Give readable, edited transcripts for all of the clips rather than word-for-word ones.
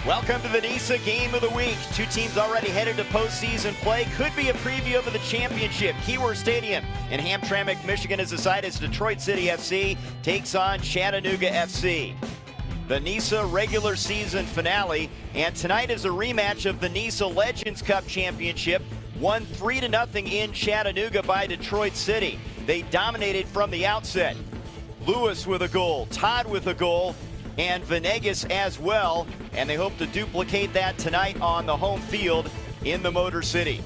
Welcome to the NISA Game of the Week. Two teams already headed to postseason play. Could be a preview of the championship. Keyworth Stadium in Hamtramck, Michigan is the site as Detroit City FC takes on Chattanooga FC. The NISA regular season finale, and tonight is a rematch of the NISA Legends Cup Championship, won 3-0 in Chattanooga by Detroit City. They dominated from the outset. Lewis with a goal, Todd with a goal, and Venegas as well, and they hope to duplicate that tonight on the home field in the Motor City.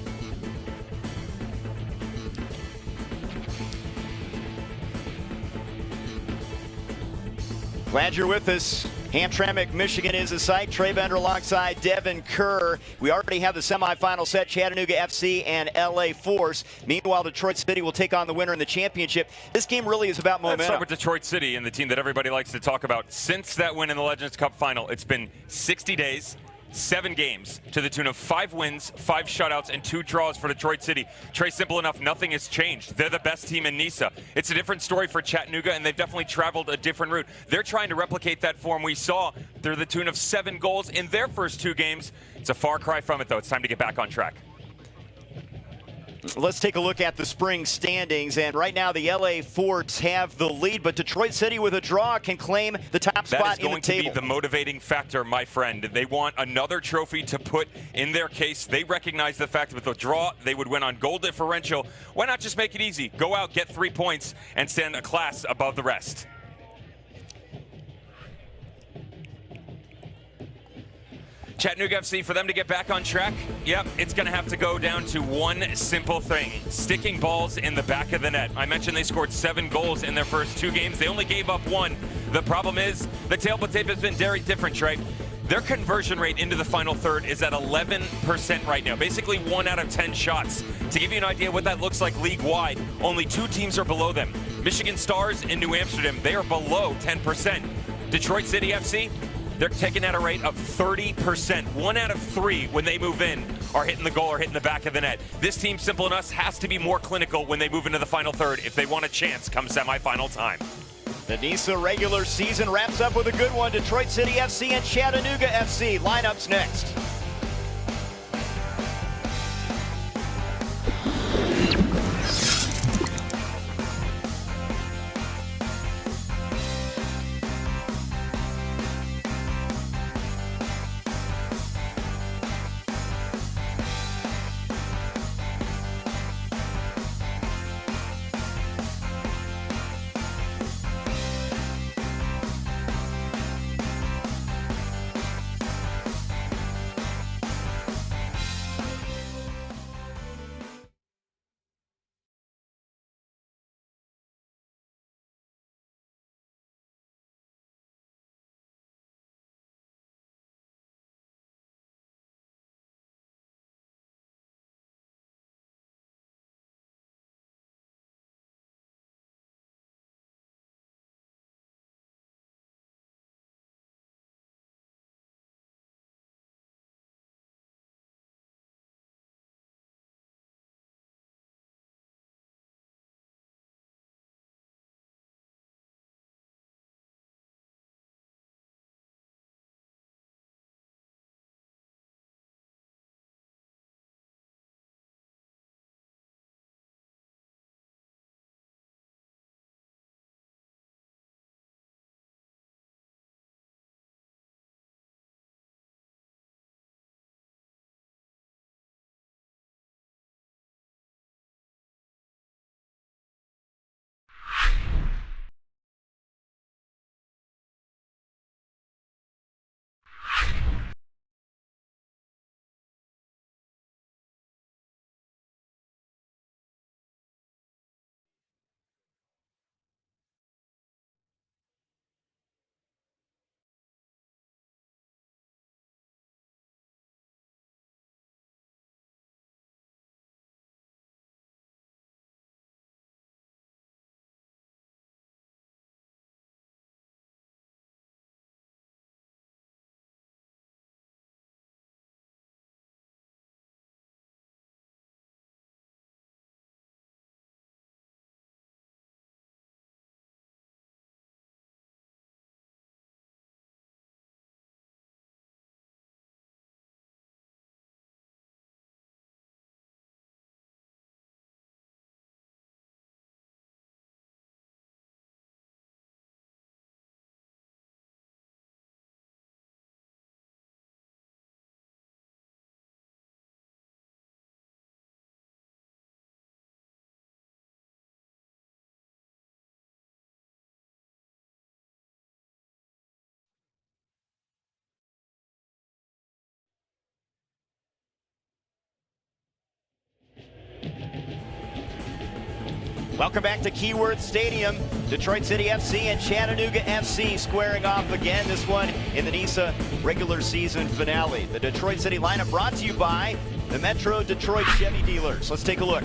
Glad you're with us. Hamtramck, Michigan is the site. Trey Bender alongside Devin Kerr. We already have the semifinal set, Chattanooga FC and LA Force. Meanwhile, Detroit City will take on the winner in the championship. This game really is about momentum. Let's start with Detroit City and the team that everybody likes to talk about. Since that win in the Legends Cup final, it's been 60 days, 7 games to the tune of 5 wins, 5 shutouts, and 2 draws for Detroit City. Trey, simple enough, nothing has changed. They're the best team in NISA. It's a different story for Chattanooga, and they've definitely traveled a different route. They're trying to replicate that form we saw. They're the tune of 7 goals in their first 2 games. It's a far cry from it, though. It's time to get back on track. Let's take a look at the spring standings, and right now the LA Force have the lead, but Detroit City with a draw can claim the top spot in the table. That is going to be the motivating factor, my friend. They want another trophy to put in their case. They recognize the fact that with a draw, they would win on goal differential. Why not just make it easy? Go out, get 3 points, and stand a class above the rest. Chattanooga FC, for them to get back on track, yep, it's going to have to go down to one simple thing: sticking balls in the back of the net. I mentioned they scored 7 goals in their first 2 games. They only gave up 1. The problem is the table tape has been very different, Trey. Their conversion rate into the final third is at 11% right now, basically 1 out of 10 shots. To give you an idea what that looks like league-wide, only 2 teams are below them. Michigan Stars and New Amsterdam, they are below 10%. Detroit City FC, they're taking at a rate of 30%. 1 out of 3 when they move in are hitting the goal or hitting the back of the net. This team, simple enough, has to be more clinical when they move into the final third if they want a chance come semifinal time. The NISA regular season wraps up with a good one. Detroit City FC and Chattanooga FC. Lineups next. Welcome back to Keyworth Stadium. Detroit City FC and Chattanooga FC squaring off again, this one in the NISA regular season finale. The Detroit City lineup brought to you by the Metro Detroit Chevy dealers. Let's take a look.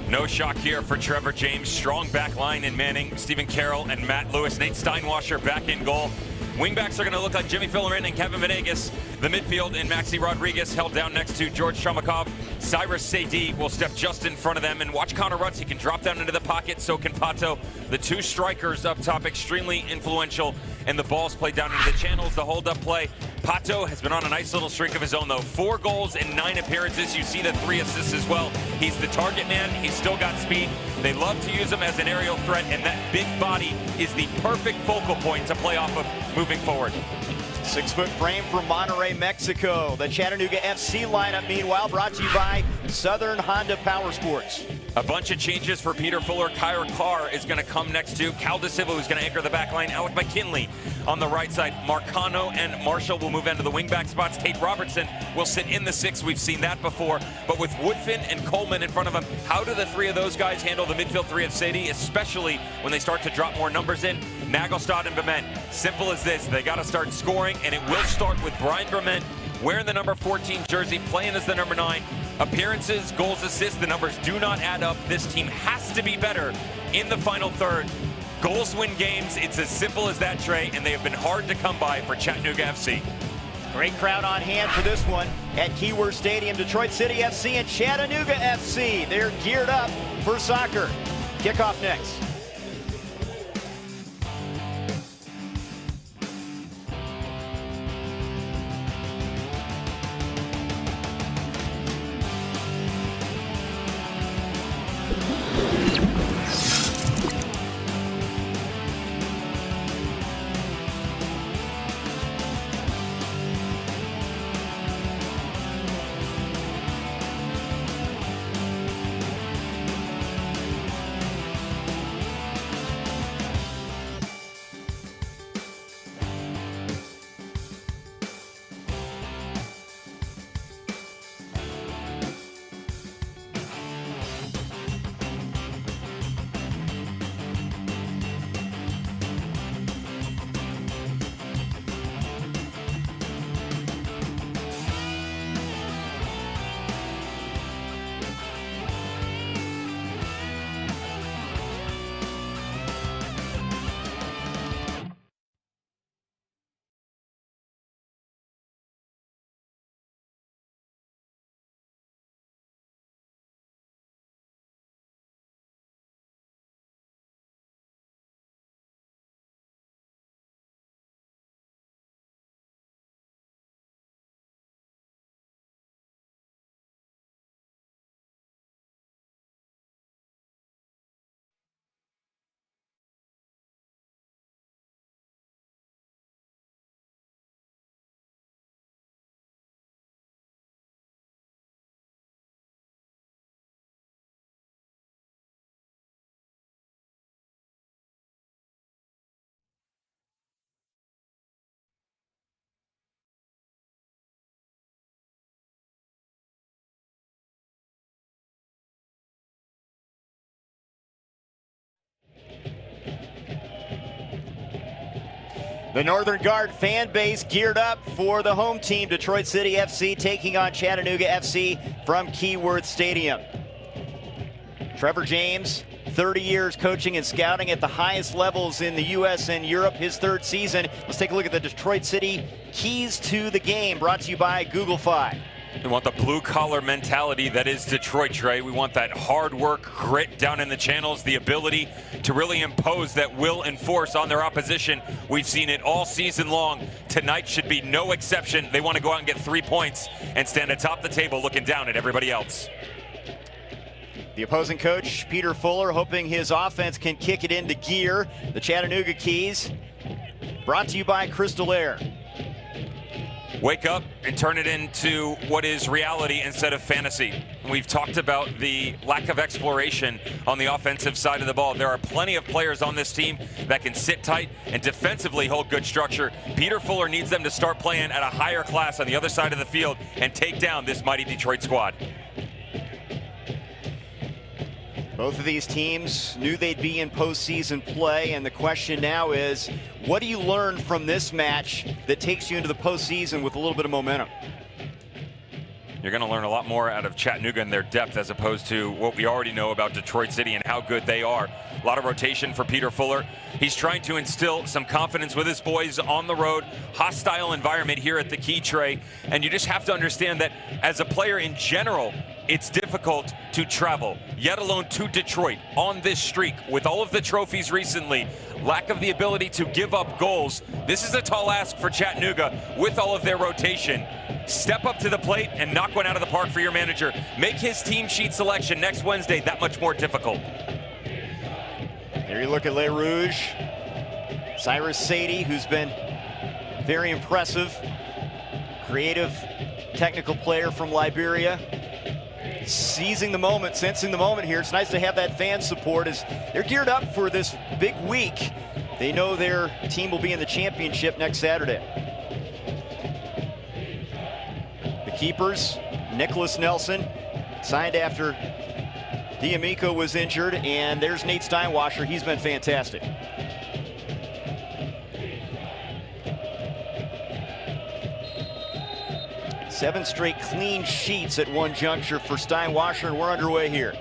No shock here for Trevor James. Strong back line in Manning, Stephen Carroll, and Matt Lewis. Nate Steinwasser back in goal. Wingbacks are going to look like Jimmy Fillerman and Kevin Venegas. The midfield and Maxi Rodriguez held down next to George Chomakov. Cyrus Sadie will step just in front of them, and watch Connor Rutz. He can drop down into the pocket, so can Pato. The two strikers up top, extremely influential, and the ball's played down into the channels, the hold-up play. Pato has been on a nice little streak of his own, though. 4 goals in 9 appearances. You see the 3 assists as well. He's the target man. He's still got speed. They love to use him as an aerial threat, and that big body is the perfect focal point to play off of moving forward. 6-foot frame from Monterrey, Mexico. The Chattanooga FC lineup, meanwhile, brought to you by Southern Honda Power Sports. A bunch of changes for Peter Fuller. Kyra Carr is going to come next to Cal De Silva, who's going to anchor the back line. Alec McKinley on the right side. Marcano and Marshall will move into the wingback spots. Tate Robertson will sit in the 6. We've seen that before. But with Woodfin and Coleman in front of him, how do the 3 of those guys handle the midfield 3 of Sadie, especially when they start to drop more numbers in? Nagelstad and Bement. Simple as this. They got to start scoring, and it will start with Brian Bement wearing the number 14 jersey, playing as the number 9. Appearances, goals, assists, the numbers do not add up. This team has to be better in the final third. Goals win games. It's as simple as that, Trey, and they have been hard to come by for Chattanooga FC. Great crowd on hand for this one at Keyworth Stadium. Detroit City FC and Chattanooga FC. They're geared up for soccer. Kickoff next. The Northern Guard fan base geared up for the home team, Detroit City FC, taking on Chattanooga FC from Keyworth Stadium. Trevor James, 30 years coaching and scouting at the highest levels in the U.S. and Europe, his 3rd season. Let's take a look at the Detroit City keys to the game, brought to you by Google Fi. We want the blue-collar mentality that is Detroit, Trey. We want that hard work, grit down in the channels, the ability to really impose that will and force on their opposition. We've seen it all season long. Tonight should be no exception. They want to go out and get 3 points and stand atop the table looking down at everybody else. The opposing coach, Peter Fuller, hoping his offense can kick it into gear. The Chattanooga keys, brought to you by Crystal Air. Wake up and turn it into what is reality instead of fantasy. We've talked about the lack of exploration on the offensive side of the ball. There are plenty of players on this team that can sit tight and defensively hold good structure. Peter Fuller needs them to start playing at a higher class on the other side of the field and take down this mighty Detroit squad. Both of these teams knew they'd be in postseason play, and the question now is, what do you learn from this match that takes you into the postseason with a little bit of momentum? You're going to learn a lot more out of Chattanooga and their depth as opposed to what we already know about Detroit City and how good they are. A lot of rotation for Peter Fuller. He's trying to instill some confidence with his boys on the road. Hostile environment here at the Key Tray. And you just have to understand that as a player in general, it's difficult to travel, yet alone to Detroit on this streak with all of the trophies recently. Lack of the ability to give up goals. This is a tall ask for Chattanooga with all of their rotation. Step up to the plate and knock one out of the park for your manager. Make his team sheet selection next Wednesday that much more difficult. Here you look at Les Rouges. Cyrus Sadie, who's been very impressive. Creative, technical player from Liberia. Seizing the moment, sensing the moment here. It's nice to have that fan support as they're geared up for this big week. They know their team will be in the championship next Saturday. The keepers, Nicholas Nelson, signed after D'Amico was injured, and there's Nate Steinwasser. He's been fantastic. Seven straight clean sheets at one juncture for Steinwasser, and we're underway here.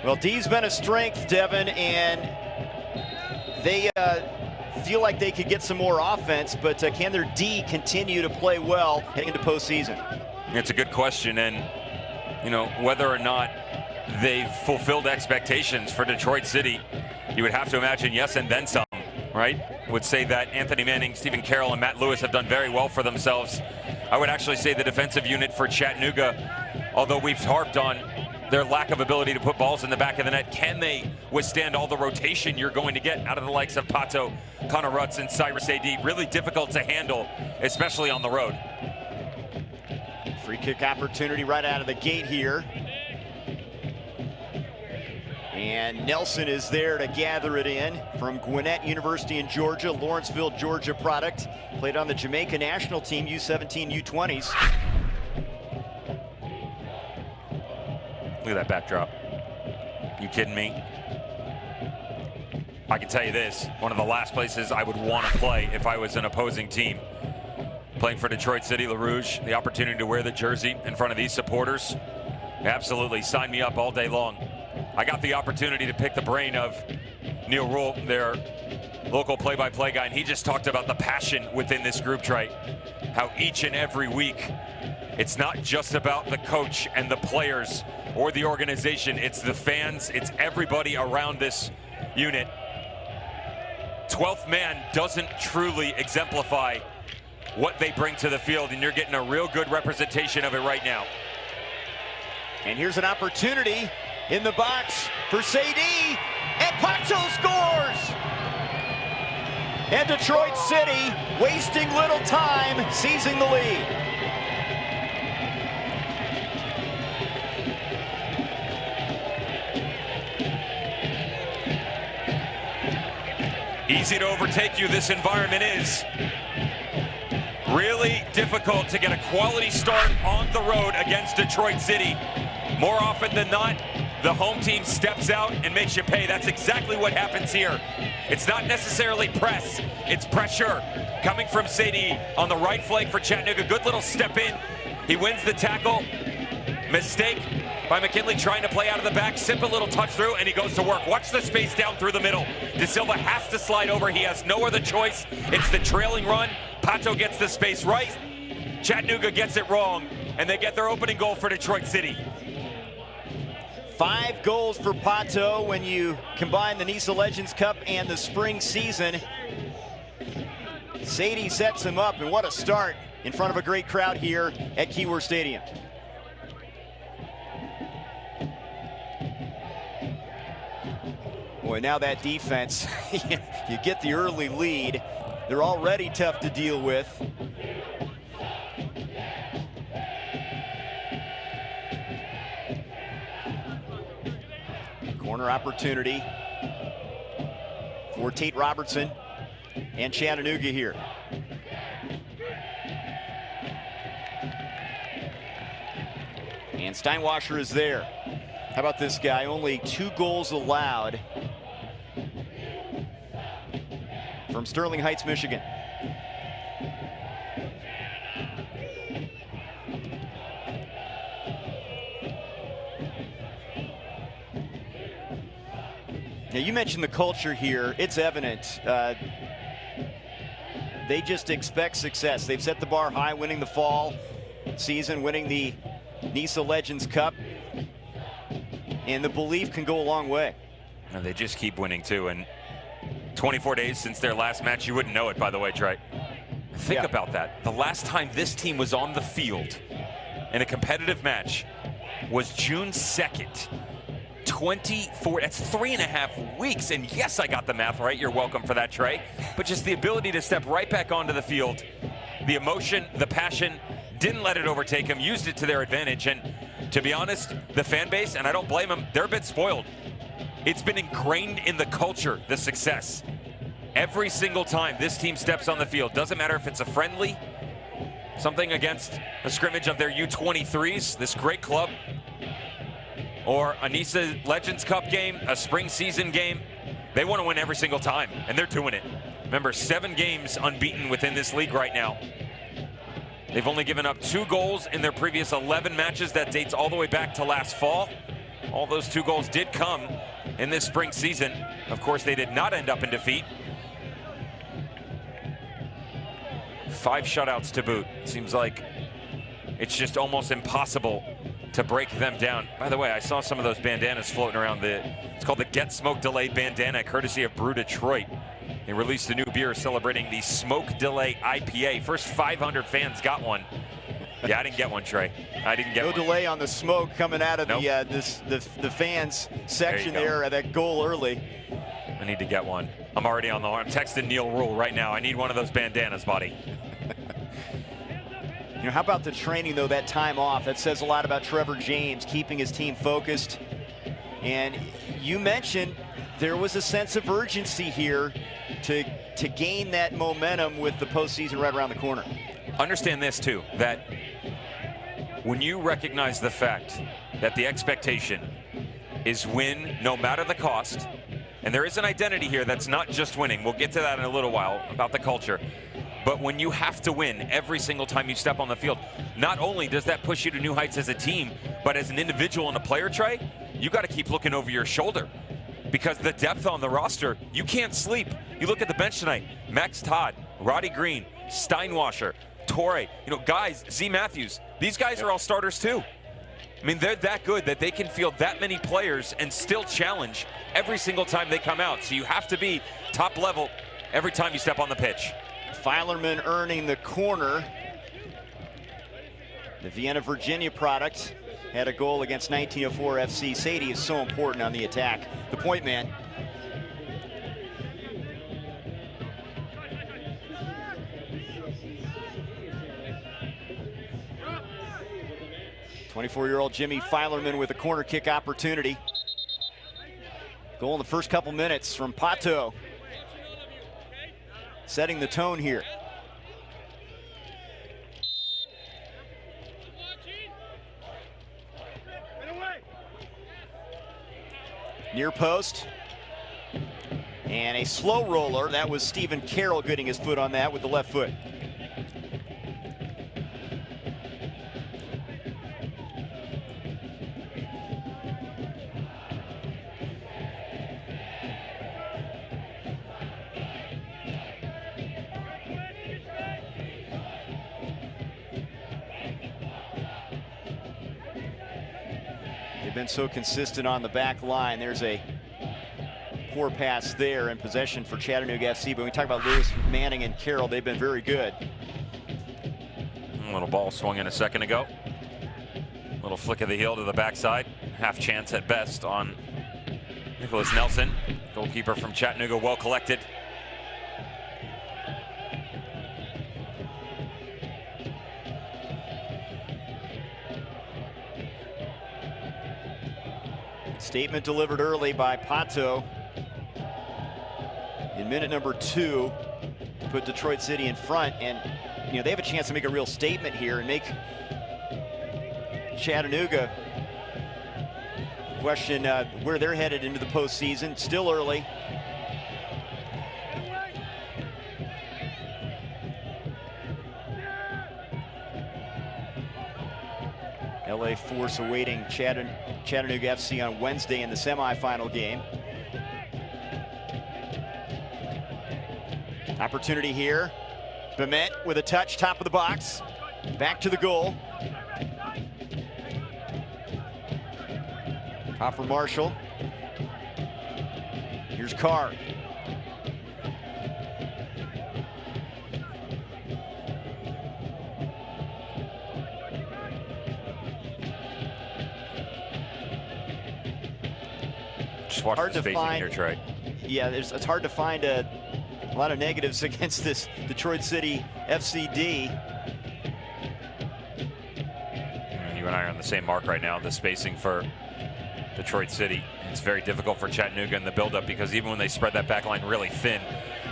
Well, D's been a strength, Devin, and they feel like they could get some more offense, but can their D continue to play well heading into postseason? It's a good question, and you know, whether or not they've fulfilled expectations for Detroit City, you would have to imagine yes and then some, right? Would say that Anthony Manning, Stephen Carroll, and Matt Lewis have done very well for themselves. I would actually say the defensive unit for Chattanooga, although we've harped on their lack of ability to put balls in the back of the net, can they withstand all the rotation you're going to get out of the likes of Pato, Connor Rutz, and Cyrus A.D.? Really difficult to handle, especially on the road. Free kick opportunity right out of the gate here. And Nelson is there to gather it in from Gwinnett University in Georgia, Lawrenceville, Georgia product. Played on the Jamaica national team, U17, U20s. Look at that backdrop. You kidding me? I can tell you this, one of the last places I would want to play if I was an opposing team. Playing for Detroit City, Les Rouges, the opportunity to wear the jersey in front of these supporters. Absolutely, sign me up all day long. I got the opportunity to pick the brain of Neil Rule, their local play-by-play guy, and he just talked about the passion within this group trait. How each and every week, it's not just about the coach and the players or the organization, it's the fans, it's everybody around this unit. 12th man doesn't truly exemplify what they bring to the field, and you're getting a real good representation of it right now. And here's an opportunity in the box for Sadie, and Pato scores! And Detroit City, wasting little time, seizing the lead. Easy to overtake you, this environment is. Really difficult to get a quality start on the road against Detroit City. More often than not, the home team steps out and makes you pay. That's exactly what happens here. It's not necessarily press, it's pressure. Coming from Sadie on the right flank for Chattanooga. Good little step in. He wins the tackle. Mistake by McKinley trying to play out of the back. Simple little touch through, and he goes to work. Watch the space down through the middle. De Silva has to slide over. He has no other choice. It's the trailing run. Pato gets the space right. Chattanooga gets it wrong, and they get their opening goal for Detroit City. 5 goals for Pato when you combine the NISA Legends Cup and the spring season. Sadie sets him up, and what a start in front of a great crowd here at Keyworth Stadium. Boy, now that defense, you get the early lead. They're already tough to deal with. Corner opportunity for Tate Robertson and Chattanooga here. And Steinwasser is there. How about this guy? Only 2 goals allowed from Sterling Heights, Michigan. Now, you mentioned the culture here. It's evident. They just expect success. They've set the bar high, winning the fall season, winning the NISA Legends Cup. And the belief can go a long way. And they just keep winning, too. And 24 days since their last match, you wouldn't know it, by the way, Trey. Think about that. The last time this team was on the field in a competitive match was June 2nd. 24, that's 3.5 weeks. And yes, I got the math right. You're welcome for that, Trey. But just the ability to step right back onto the field, the emotion, the passion, didn't let it overtake them, used it to their advantage. And to be honest, the fan base, and I don't blame them, they're a bit spoiled. It's been ingrained in the culture, the success. Every single time this team steps on the field, doesn't matter if it's a friendly, something against a scrimmage of their U23s, this great club, or a NISA Legends Cup game, a spring season game, they want to win every single time, and they're doing it. Remember, 7 games unbeaten within this league right now. They've only given up 2 goals in their previous 11 matches. That dates all the way back to last fall. All those 2 goals did come in this spring season. Of course, they did not end up in defeat. 5 shutouts to boot. Seems like it's just almost impossible to break them down. By the way, I saw some of those bandanas floating around. It's called the Get Smoke Delay bandana, courtesy of Brew Detroit. They released a new beer celebrating the Smoke Delay IPA. First 500 fans got one. Yeah, I didn't get one, Trey. I didn't get one. No delay on the smoke coming out of the fans section there at that goal early. I need to get one. I'm already on the horn. I'm texting Neil Rule right now. I need one of those bandanas, buddy. You know, how about the training, though, that time off? That says a lot about Trevor James, keeping his team focused. And you mentioned there was a sense of urgency here to gain that momentum with the postseason right around the corner. Understand this, too, that when you recognize the fact that the expectation is win no matter the cost, and there is an identity here that's not just winning. We'll get to that in a little while about the culture. But when you have to win every single time you step on the field, not only does that push you to new heights as a team, but as an individual and a player, Trey, you got to keep looking over your shoulder. Because the depth on the roster, you can't sleep. You look at the bench tonight, Max Todd, Roddy Green, Steinwasser, Torrey, guys, Z Matthews, these guys are all starters too. I mean, they're that good that they can field that many players and still challenge every single time they come out. So you have to be top level every time you step on the pitch. Filerman earning the corner. The Vienna, Virginia product had a goal against 1904 FC. Sadie is so important on the attack. The point man. '24-year-old Jimmy Filerman with a corner kick opportunity. Goal in the first couple minutes from Pato. Setting the tone here. Near post. And a slow roller. That was Stephen Carroll getting his foot on that with the left foot. Been so consistent on the back line. There's a poor pass there in possession for Chattanooga FC. But when we talk about Lewis, Manning, and Carroll, they've been very good. A little ball swung in a second ago. A little flick of the heel to the backside. Half chance at best on Nicholas Nelson. Goalkeeper from Chattanooga, well collected. Statement delivered early by Pato in minute number 2 to put Detroit City in front. And, they have a chance to make a real statement here and make Chattanooga. Question where they're headed into the postseason. Still early. LA Force awaiting Chattanooga FC on Wednesday in the semifinal game. Opportunity here. Bement with a touch, top of the box. Back to the goal. Off for Marshall. Here's Carr. Just watch the spacing here, Trey. Yeah, it's hard to find a lot of negatives against this Detroit City FCD. You and I are on the same mark right now. The spacing for Detroit City. It's very difficult for Chattanooga in the buildup because even when they spread that back line really thin,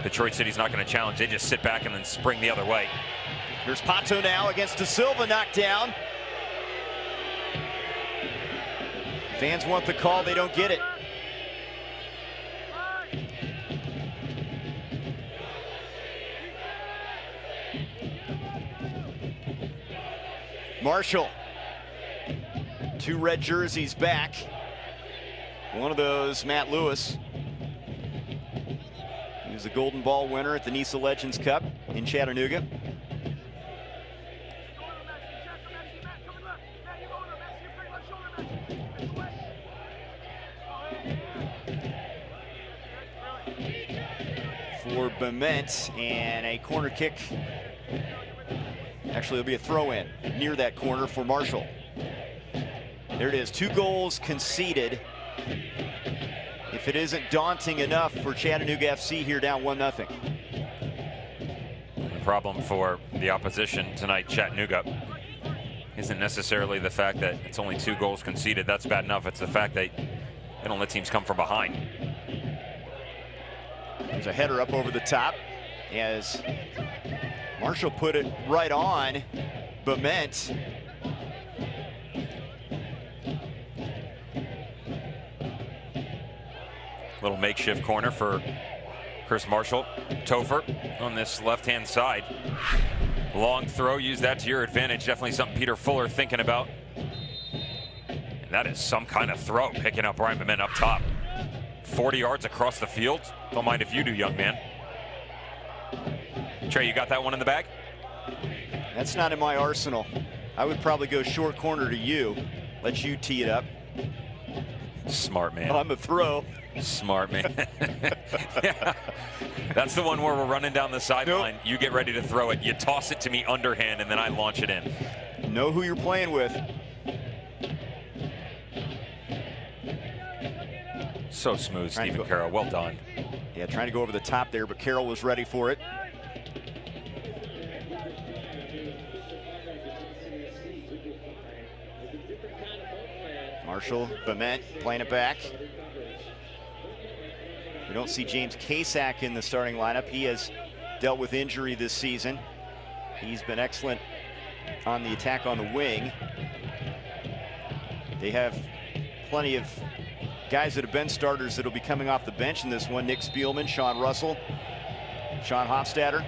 Detroit City's not going to challenge. They just sit back and then spring the other way. Here's Pato now against De Silva, knocked down. Fans want the call, they don't get it. Marshall, 2 red jerseys back. One of those, Matt Lewis. He was the Golden Ball winner at the NISA Legends Cup in Chattanooga. For Bement, and a corner kick. Actually, it'll be a throw-in near that corner for Marshall. There it is, 2 goals conceded. If it isn't daunting enough for Chattanooga FC here down 1-0. The problem for the opposition tonight, Chattanooga, isn't necessarily the fact that it's only 2 goals conceded. That's bad enough. It's the fact that they don't let teams come from behind. There's a header up over the top as Marshall put it right on Bement. Little makeshift corner for Chris Marshall. Topher on this left-hand side. Long throw, use that to your advantage. Definitely something Peter Fuller thinking about. And that is some kind of throw, picking up Brian Bement up top. 40 yards across the field. Don't mind if you do, young man. Trey, you got that one in the bag? That's not in my arsenal. I would probably go short corner to you. Let you tee it up. Smart man. On the throw. Smart man. Yeah. That's the one where we're running down the sideline. Nope. You get ready to throw it. You toss it to me underhand, and then I launch it in. Know who you're playing with. So smooth, Stephen Carroll. Well done. Yeah, trying to go over the top there, but Carroll was ready for it. Marshall, Bement playing it back. We don't see James Kasak in the starting lineup. He has dealt with injury this season. He's been excellent on the attack on the wing. They have plenty of guys that have been starters that'll be coming off the bench in this one. Nick Spielman, Sean Russell, Sean Hofstadter.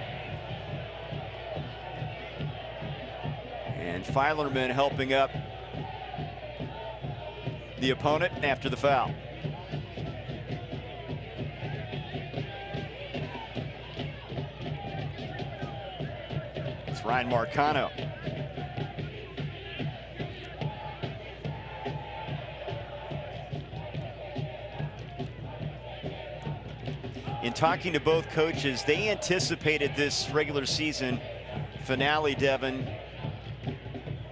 And Feilerman helping up the opponent after the foul. It's Ryan Marcano. In talking to both coaches, they anticipated this regular season finale, Devin,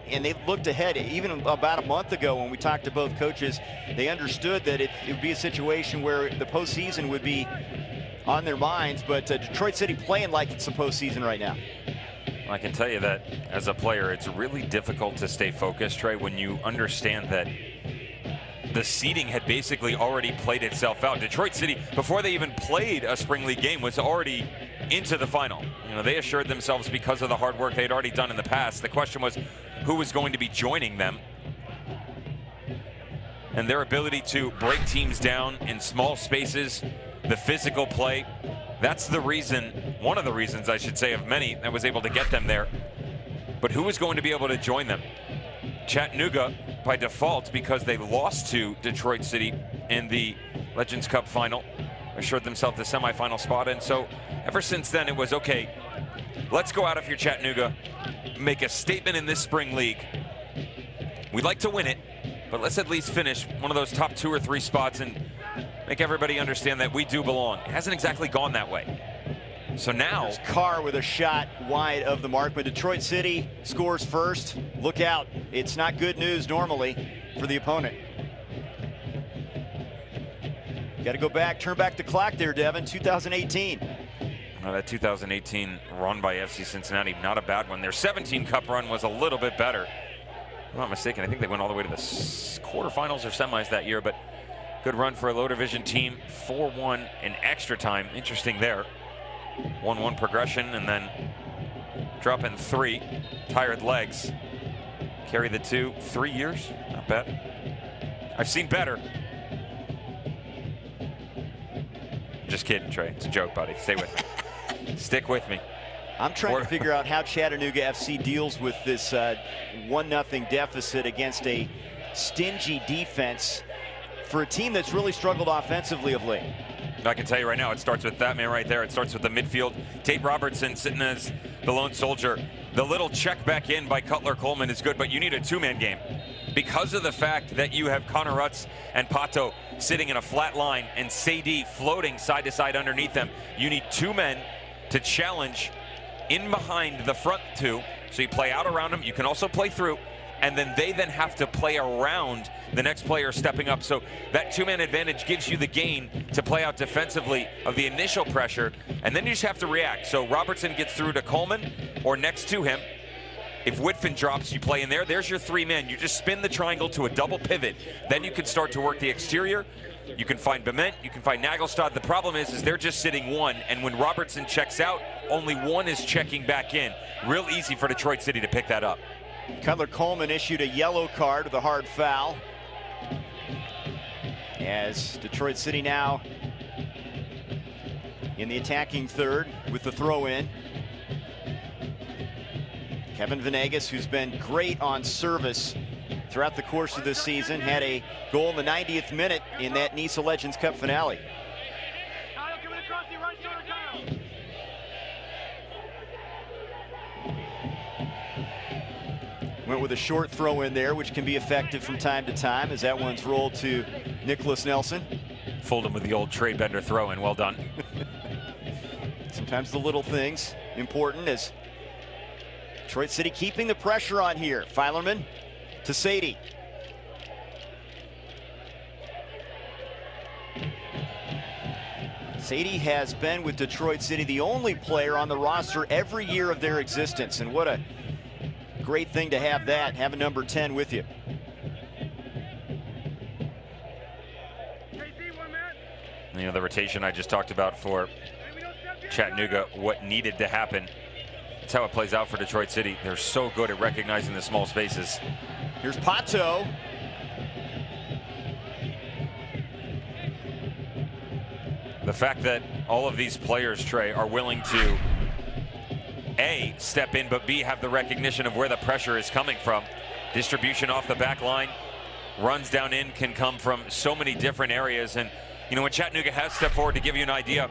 and they looked ahead. Even about a month ago when we talked to both coaches, they understood that it would be a situation where the postseason would be on their minds, but Detroit City playing like it's the postseason right now. I can tell you that as a player, it's really difficult to stay focused, Trey, when you understand that the seeding had basically already played itself out. Detroit City, before they even played a spring league game, was already into the final. You know, they assured themselves because of the hard work they had already done in the past. The question was who was going to be joining them. and their ability to break teams down in small spaces, the physical play. That's the reason, one of the reasons I should say of many, that was able to get them there. But who is going to be able to join them? Chattanooga by default, because they lost to Detroit City in the Legends Cup final, assured themselves the semifinal spot. And so ever since then it was, okay, let's go out of here, Chattanooga, make a statement in this spring league. We'd like to win it, but let's at least finish one of those top 2 or 3 spots and make everybody understand that we do belong. It hasn't exactly gone that way. So now, there's Carr with a shot wide of the mark, but Detroit City scores first. Look out, it's not good news normally for the opponent. Got to go back, turn back the clock there, Devin. 2018. Well, that 2018 run by FC Cincinnati, not a bad one. Their 17 Cup run was a little bit better. If I'm not mistaken, I think they went all the way to the quarterfinals or semis that year, but good run for a low division team. 4-1 in extra time. Interesting there. 1-1 progression, and then drop in 3. Tired legs. Carry the 2. 3 years. Not bad. I've seen better. Just kidding, Trey. It's a joke, buddy. Stay with me. Stick with me. I'm trying to figure out how Chattanooga FC deals with this 1-0 deficit against a stingy defense for a team that's really struggled offensively of late. I can tell you right now, it starts with that man right there. It starts with the midfield. Tate Robertson sitting as the lone soldier. The little check back in by Cutler Coleman is good, but you need a 2-man game. Because of the fact that you have Connor Rutz and Pato sitting in a flat line and Sadie floating side to side underneath them, you need 2 men to challenge in behind the front 2. So you play out around them. You can also play through. And then they have to play around the next player stepping up. So that 2-man advantage gives you the gain to play out defensively of the initial pressure, and then you just have to react. So Robertson gets through to Coleman or next to him. If Whitfin drops, you play in there. There's your 3 men. You just spin the triangle to a double pivot. Then you can start to work the exterior. You can find Bement, you can find Nagelstad. The problem is they're just sitting 1, and when Robertson checks out, only 1 is checking back in. Real easy for Detroit City to pick that up. Cutler Coleman issued a yellow card with a hard foul. As Detroit City now in the attacking third with the throw in. Kevin Venegas, who's been great on service throughout the course of this season, had a goal in the 90th minute in that NISA Legends Cup finale. Went with a short throw in there, which can be effective from time to time, as that one's rolled to Nicholas Nelson. Fooled him with the old trade bender throw in. Well done. Sometimes the little things important, as Detroit City keeping the pressure on here. Filerman to Sadie. Sadie has been with Detroit City the only player on the roster every year of their existence, and what a great thing to have that, have a number 10 with you. You know, the rotation I just talked about for Chattanooga, what needed to happen. That's how it plays out for Detroit City. They're so good at recognizing the small spaces. Here's Pato. The fact that all of these players, Trey, are willing to A, step in, but B, have the recognition of where the pressure is coming from. Distribution off the back line, runs down in can come from so many different areas. And, you know, when Chattanooga has stepped forward, to give you an idea,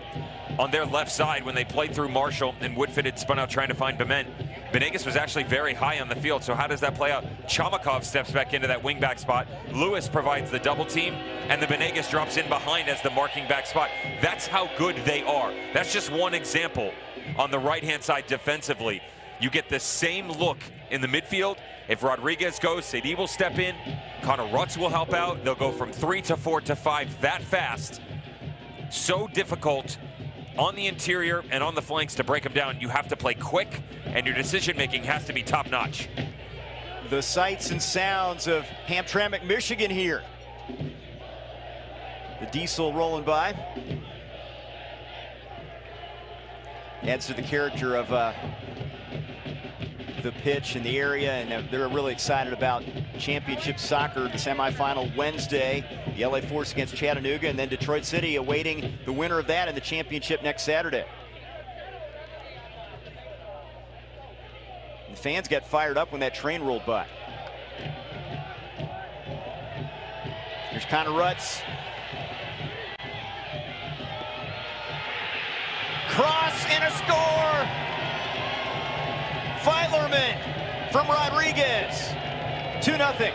on their left side, when they played through Marshall and Woodford had spun out trying to find Bement, Venegas was actually very high on the field. So how does that play out? Chamakov steps back into that wingback spot. Lewis provides the double team, and the Venegas drops in behind as the marking back spot. That's how good they are. That's just one example. On the right-hand side defensively, you get the same look in the midfield. If Rodriguez goes, Sadie will step in. Connor Rutz will help out. They'll go from 3 to 4 to 5 that fast. So difficult on the interior and on the flanks to break them down. You have to play quick, and your decision-making has to be top-notch. The sights and sounds of Hamtramck, Michigan here. The diesel rolling by. Adds to the character of the pitch in the area, and they're really excited about championship soccer, the semifinal Wednesday, the LA Force against Chattanooga, and then Detroit City awaiting the winner of that in the championship next Saturday. The fans got fired up when that train rolled by. Here's Connor Rutz. Cross and a score! Filerman from Rodriguez. 2-0.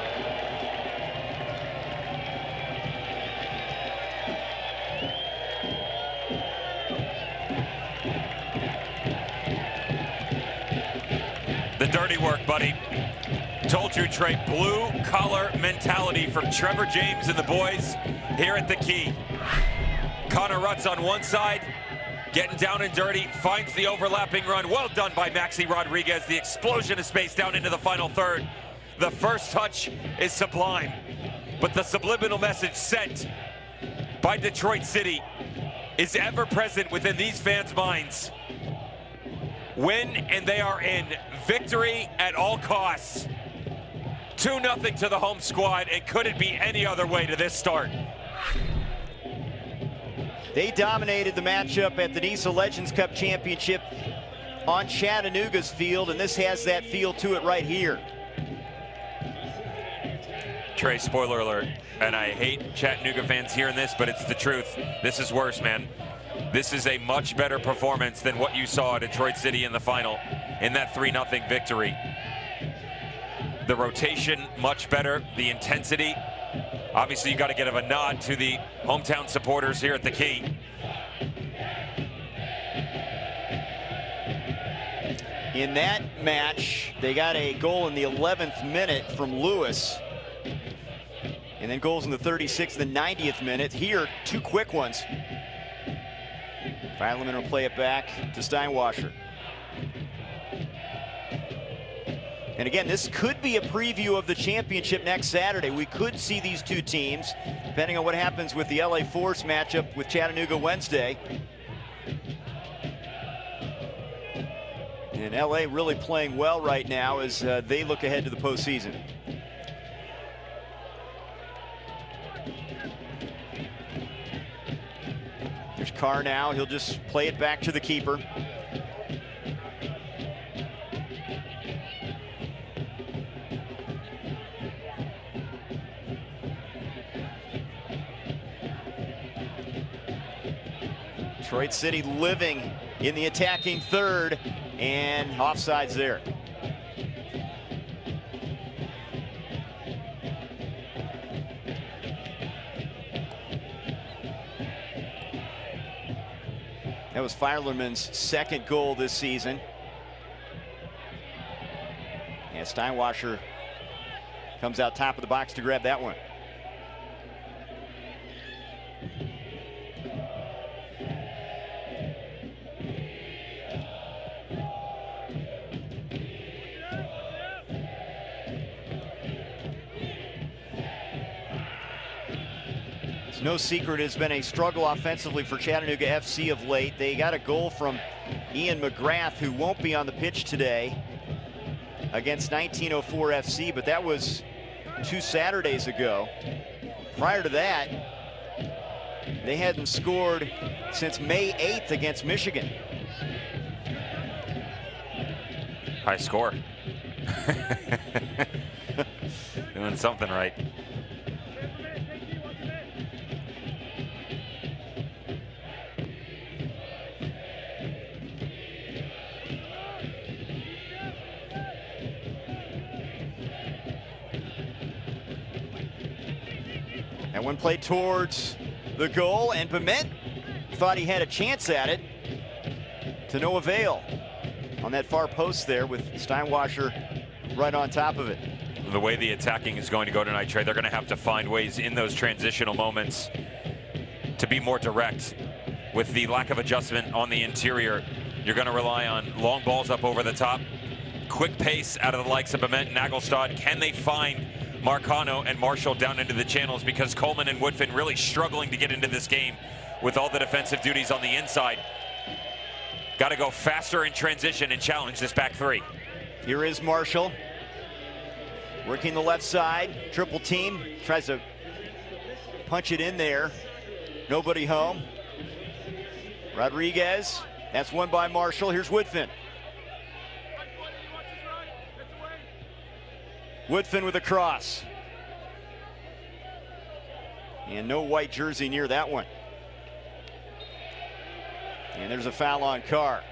The dirty work, buddy. Told you, Trey, blue-collar mentality from Trevor James and the boys here at the Key. Connor Rutz on one side, getting down and dirty, finds the overlapping run. Well done by Maxi Rodriguez. The explosion of space down into the final third. The first touch is sublime, but the subliminal message sent by Detroit City is ever present within these fans' minds. Win and they are in. Victory at all costs. 2-0 to the home squad, and could it be any other way to this start? They dominated the matchup at the NISA Legends Cup Championship on Chattanooga's field, and this has that feel to it right here. Trey, spoiler alert, and I hate Chattanooga fans hearing this, but it's the truth. This is worse, man. This is a much better performance than what you saw at Detroit City in the final in that 3-0 victory. The rotation, much better. The intensity. Obviously, you got to give a nod to the hometown supporters here at the Key. In that match, they got a goal in the 11th minute from Lewis. And then goals in the 36th and 90th minute. Here, two quick ones. Fileman will play it back to Steinwasser. And again, this could be a preview of the championship next Saturday. We could see these two teams, depending on what happens with the LA Force matchup with Chattanooga Wednesday. And LA really playing well right now as they look ahead to the postseason. There's Carr now. He'll just play it back to the keeper. Detroit City living in the attacking third, and offsides there. That was Filerman's second goal this season. And Steinwasser comes out top of the box to grab that one. It's no secret it's been a struggle offensively for Chattanooga FC of late. They got a goal from Ian McGrath, who won't be on the pitch today, against 1904 FC, but that was 2 Saturdays ago. Prior to that, they hadn't scored since May 8th against Michigan. High score. Doing something right. And one play towards the goal, and Bement thought he had a chance at it, to no avail on that far post there, with Steinwasser right on top of it. The way the attacking is going to go tonight, Trey, they're going to have to find ways in those transitional moments to be more direct. With the lack of adjustment on the interior, you're going to rely on long balls up over the top, quick pace out of the likes of Bement and Nagelstad. Can they find Marcano and Marshall down into the channels, because Coleman and Woodfin really struggling to get into this game with all the defensive duties on the inside. Got to go faster in transition and challenge this back three. Here is Marshall. Working the left side. Triple team. Tries to punch it in there. Nobody home. Rodriguez. That's won by Marshall. Here's Woodfin. Woodfin with a cross. And no white jersey near that one. And there's a foul on Carr.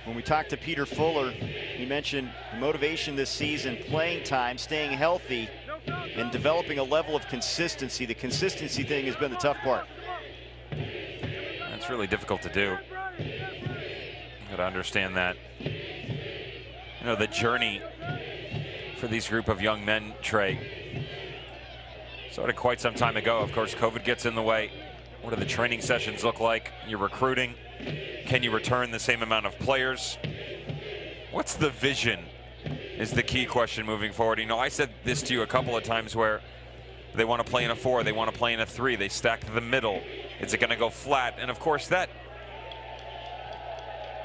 When we talked to Peter Fuller, he mentioned the motivation this season, playing time, staying healthy, and developing a level of consistency. The consistency thing has been the tough part. That's really difficult to do. Got to understand that. You know, the journey for these group of young men, Trey, started quite some time ago. Of course, COVID gets in the way. What do the training sessions look like? You're recruiting. Can you return the same amount of players? What's the vision is the key question moving forward. You know, I said this to you a couple of times where they want to play in a 4, they want to play in a 3, they stack the middle. Is it going to go flat? And of course, that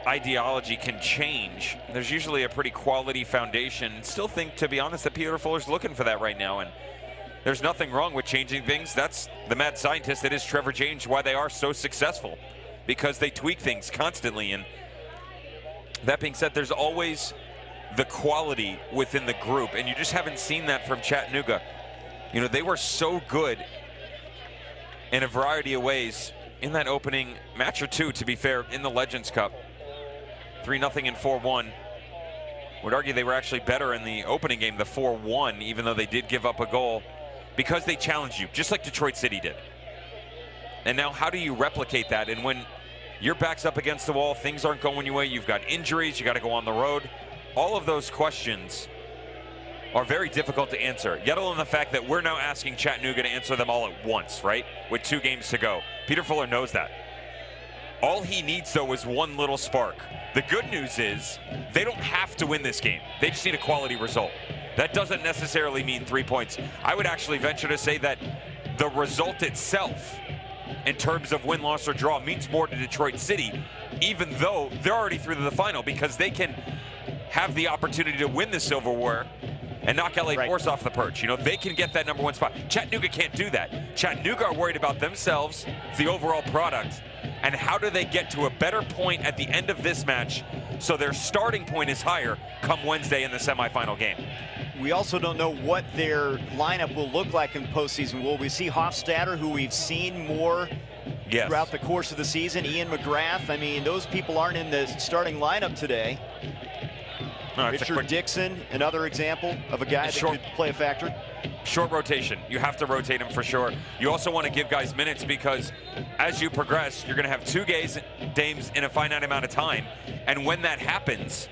ideology can change. There's usually a pretty quality foundation. Still think, to be honest, that Peter Fuller's looking for that right now. And there's nothing wrong with changing things. That's the mad scientist that is Trevor James, why they are so successful, because they tweak things constantly. And that being said, there's always the quality within the group, and you just haven't seen that from Chattanooga. You know, they were so good in a variety of ways in that opening match or two, to be fair, in the Legends Cup. 3-0 and 4-1. Would argue they were actually better in the opening game, the 4-1, even though they did give up a goal, because they challenged you, just like Detroit City did. And now how do you replicate that? And when your back's up against the wall, things aren't going your way, you've got injuries, you got to go on the road. All of those questions are very difficult to answer, yet alone the fact that we're now asking Chattanooga to answer them all at once, right? With 2 games to go. Peter Fuller knows that. All he needs, though, is one little spark. The good news is they don't have to win this game. They just need a quality result. That doesn't necessarily mean 3 points. I would actually venture to say that the result itself, in terms of win, loss, or draw, means more to Detroit City, even though they're already through to the final, because they can have the opportunity to win the silverware and knock LA Force off the perch. You know, they can get that #1 spot. Chattanooga can't do that. Chattanooga are worried about themselves, the overall product, and how do they get to a better point at the end of this match so their starting point is higher come Wednesday in the semifinal game. We also don't know what their lineup will look like in postseason. Will we see Hofstadter, who we've seen more throughout the course of the season? Ian McGrath, I mean, those people aren't in the starting lineup today. Richard Dixon, another example of a guy that could play a factor. Short rotation. You have to rotate him for sure. You also want to give guys minutes, because as you progress, you're going to have 2 games in a finite amount of time. And when that happens,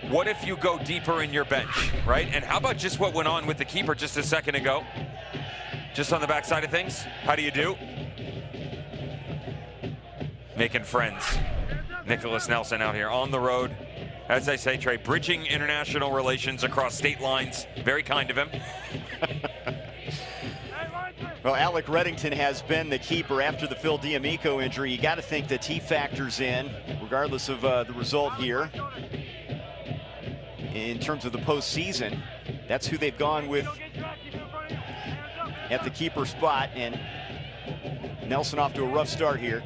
what if you go deeper in your bench, right? And how about just what went on with the keeper just a second ago? Just on the backside of things, how do you do? Making friends. Nicholas Nelson out here on the road. As I say, Trey, bridging international relations across state lines. Very kind of him. Well, Alec Reddington has been the keeper after the Phil D'Amico injury. You got to think that he factors in, regardless of the result here. In terms of the postseason, that's who they've gone with at the keeper spot. And Nelson off to a rough start here.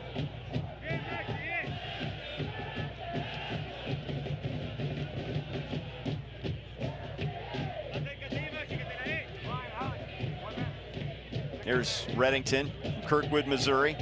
Here's Reddington from Kirkwood, Missouri.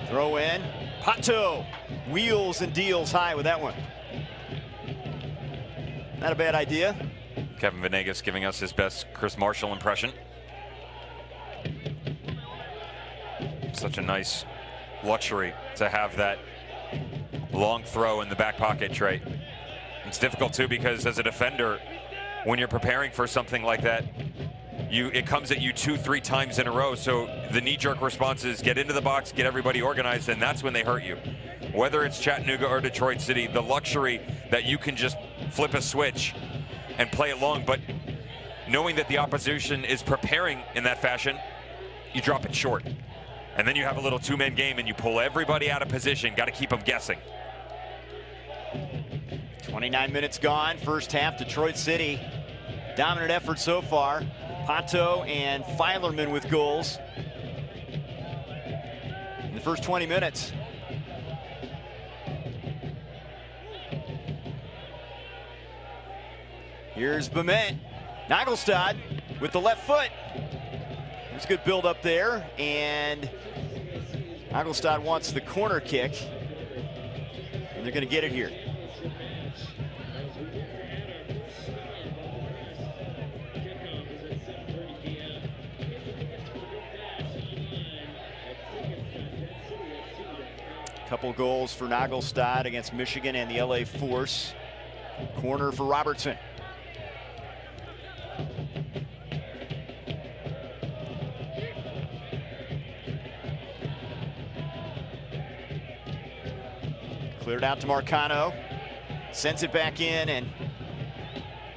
Throw in. Pato wheels and deals high with that one. Not a bad idea. Kevin Venegas giving us his best Chris Marshall impression. Such a nice luxury to have that long throw in the back pocket, Trey. It's difficult too because as a defender, when you're preparing for something like that, it comes at you 2-3 times in a row. So the knee-jerk response is get into the box, get everybody organized, and that's when they hurt you. Whether it's Chattanooga or Detroit City, the luxury that you can just flip a switch and play it long, but knowing that the opposition is preparing in that fashion, you drop it short. And then you have a little two-man game and you pull everybody out of position. Got to keep them guessing. 29 minutes gone, first half. Detroit City, dominant effort so far. Pato and Filerman with goals in the first 20 minutes. Here's Bemet. Nagelstad with the left foot. There's a good build up there, and Nagelstad wants the corner kick, and they're going to get it here. Couple goals for Nagelstad against Michigan and the LA Force. Corner for Robertson. Cleared out to Marcano. Sends it back in, and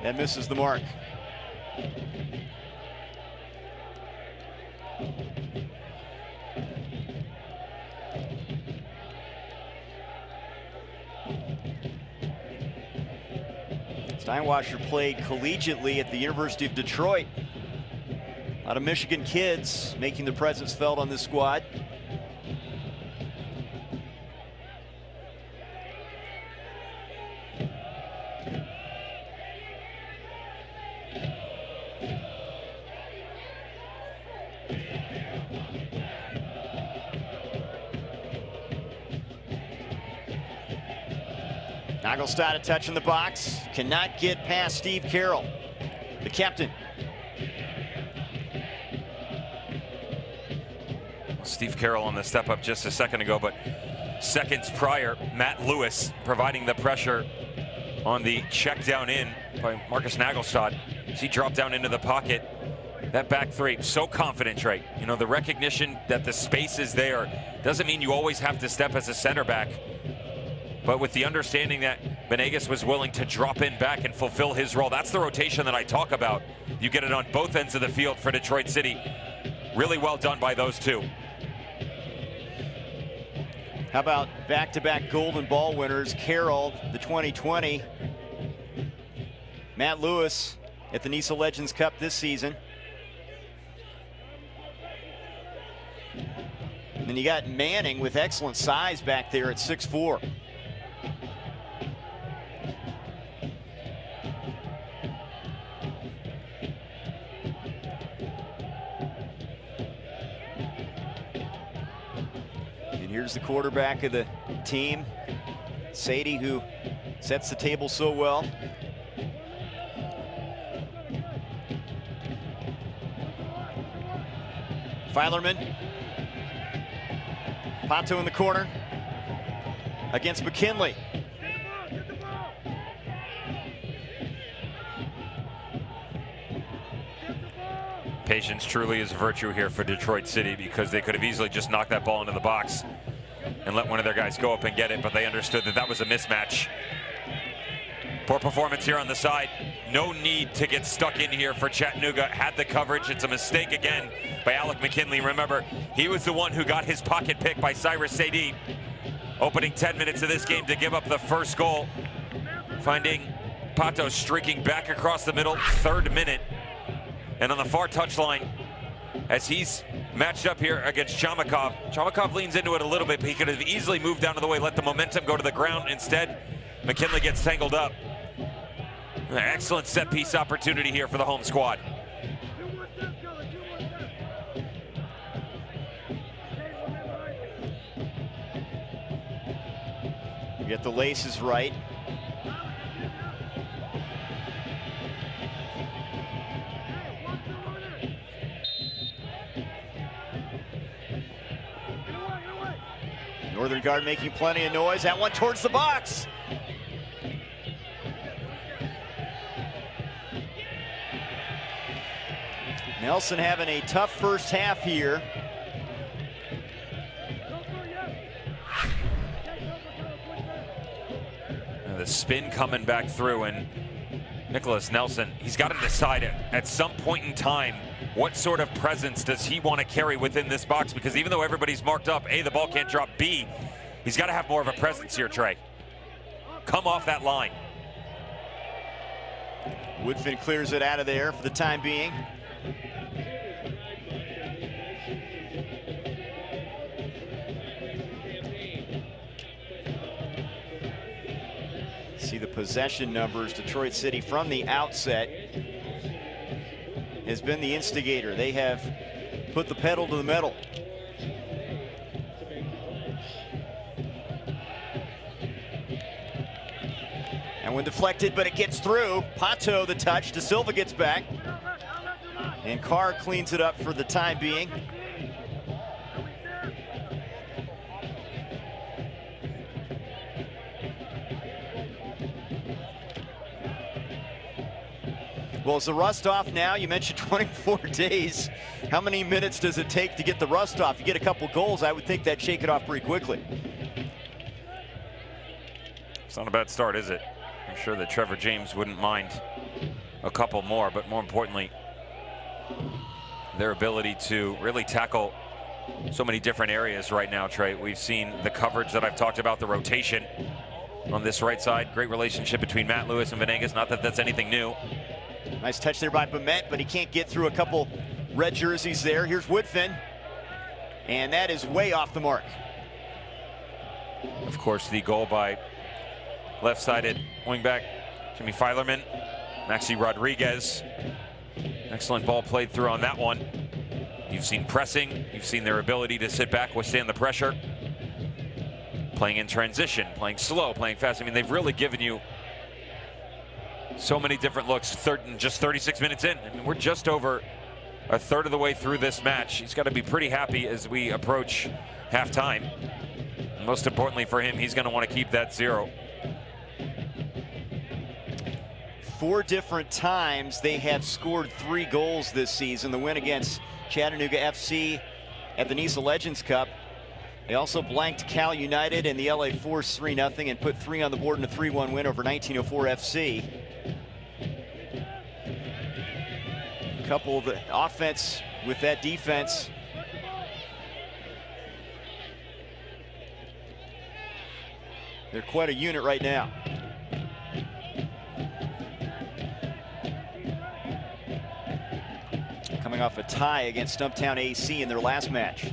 that misses the mark. Steinwasser played collegiately at the University of Detroit. A lot of Michigan kids making their presence felt on this squad. Nagelstad a touch in the box, cannot get past Steve Carroll, the captain. Steve Carroll on the step up just a second ago, but seconds prior, Matt Lewis providing the pressure on the check down in by Marcus Nagelstad. As he dropped down into the pocket, that back three, so confident, Trey. You know, the recognition that the space is there doesn't mean you always have to step as a center back. But with the understanding that Benegas was willing to drop in back and fulfill his role, that's the rotation that I talk about. You get it on both ends of the field for Detroit City. Really well done by those two. How about back-to-back Golden Ball winners? Carroll, the 2020. Matt Lewis at the NISA Legends Cup this season. And then you got Manning with excellent size back there at 6'4". Here's the quarterback of the team, Sadie, who sets the table so well. Filerman. Pato in the corner against McKinley. Patience truly is a virtue here for Detroit City, because they could have easily just knocked that ball into the box and let one of their guys go up and get it, but they understood that that was a mismatch. Poor performance here on the side. No need to get stuck in here for Chattanooga. Had the coverage. It's a mistake again by Alec McKinley. Remember, he was the one who got his pocket pick by Cyrus Sadie. Opening 10 minutes of this game to give up the first goal. Finding Pato streaking back across the middle, 3rd minute. And on the far touchline, as he's matched up here against Chomakov. Chomakov leans into it a little bit, but he could have easily moved down to the way, let the momentum go to the ground. Instead, McKinley gets tangled up. An excellent set piece opportunity here for the home squad. You get the laces right. Northern Guard making plenty of noise. That one towards the box. Nelson having a tough first half here. And the spin coming back through, and Nicholas Nelson, he's got to decide at some point in time what sort of presence does he want to carry within this box, because even though everybody's marked up, A, the ball can't drop, B, he's got to have more of a presence here, Trey. Come off that line. Woodfin clears it out of there for the time being. See the possession numbers. Detroit City from the outset has been the instigator. They have put the pedal to the metal. And when deflected, but it gets through. Pato the touch. De Silva gets back. And Carr cleans it up for the time being. Well, is the rust off now? You mentioned 24 days. How many minutes does it take to get the rust off? You get a couple goals, I would think that'd shake it off pretty quickly. It's not a bad start, is it? I'm sure that Trevor James wouldn't mind a couple more, but more importantly, their ability to really tackle so many different areas right now, Trey. We've seen the coverage that I've talked about, the rotation on this right side. Great relationship between Matt Lewis and Venegas. Not that that's anything new. Nice touch there by Bement, but he can't get through a couple red jerseys there. Here's Woodfin, and that is way off the mark. Of course, the goal by left-sided wingback Jimmy Filerman. Maxi Rodriguez. Excellent ball played through on that one. You've seen pressing. You've seen their ability to sit back, withstand the pressure. Playing in transition, playing slow, playing fast. I mean, they've really given you so many different looks. Just 36 minutes in. I mean, we're just over a third of the way through this match. He's got to be pretty happy as we approach halftime. And most importantly for him, he's going to want to keep that 0. 4 different times they have scored 3 goals this season. The win against Chattanooga FC at the NISA Legends Cup. They also blanked Cal United and the LA Force 3-0 and put 3 on the board in a 3-1 win over 1904 FC. A couple of the offense with that defense. They're quite a unit right now. Coming off a tie against Stumptown AC in their last match.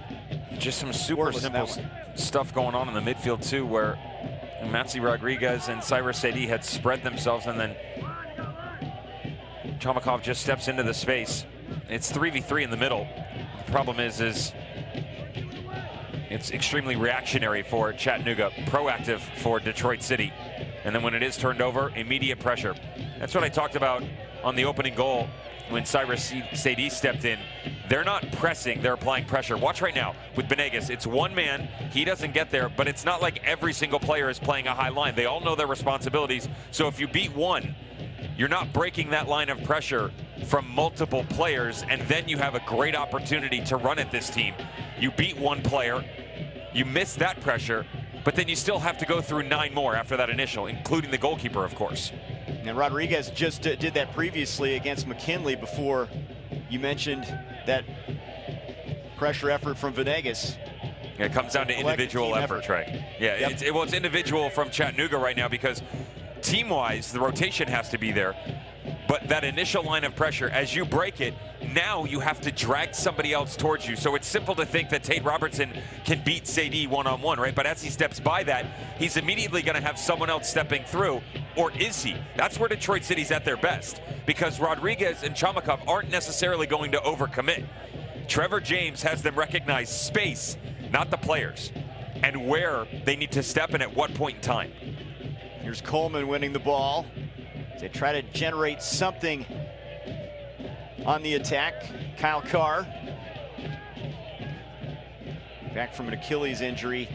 Just some super simple stuff going on in the midfield too, where Maxi Rodriguez and Cyrus Sadie had spread themselves, and then Chomakov just steps into the space. It's 3v3 in the middle. The problem is it's extremely reactionary for Chattanooga, proactive for Detroit City. And then when it is turned over, immediate pressure. That's what I talked about on the opening goal when Cyrus Sadie stepped in. They're not pressing, they're applying pressure. Watch right now with Venegas. It's one man, he doesn't get there, but it's not like every single player is playing a high line. They all know their responsibilities. So if you beat one, you're not breaking that line of pressure from multiple players, and then you have a great opportunity to run at this team. You beat one player, you miss that pressure, but then you still have to go through 9 more after that initial, including the goalkeeper, of course. And Rodriguez just did that previously against McKinley before you mentioned that pressure effort from Venegas. Yeah, it comes down to individual effort, Trey. Yeah, yep. It's individual from Chattanooga right now, because team-wise, the rotation has to be there. But that initial line of pressure, as you break it, now you have to drag somebody else towards you. So it's simple to think that Tate Robertson can beat Sadie one-on-one, right? But as he steps by that, he's immediately going to have someone else stepping through. Or is he? That's where Detroit City's at their best, because Rodriguez and Chomakov aren't necessarily going to overcommit. Trevor James has them recognize space, not the players, and where they need to step in at what point in time. Here's Coleman winning the ball. They try to generate something on the attack. Kyle Carr, back from an Achilles injury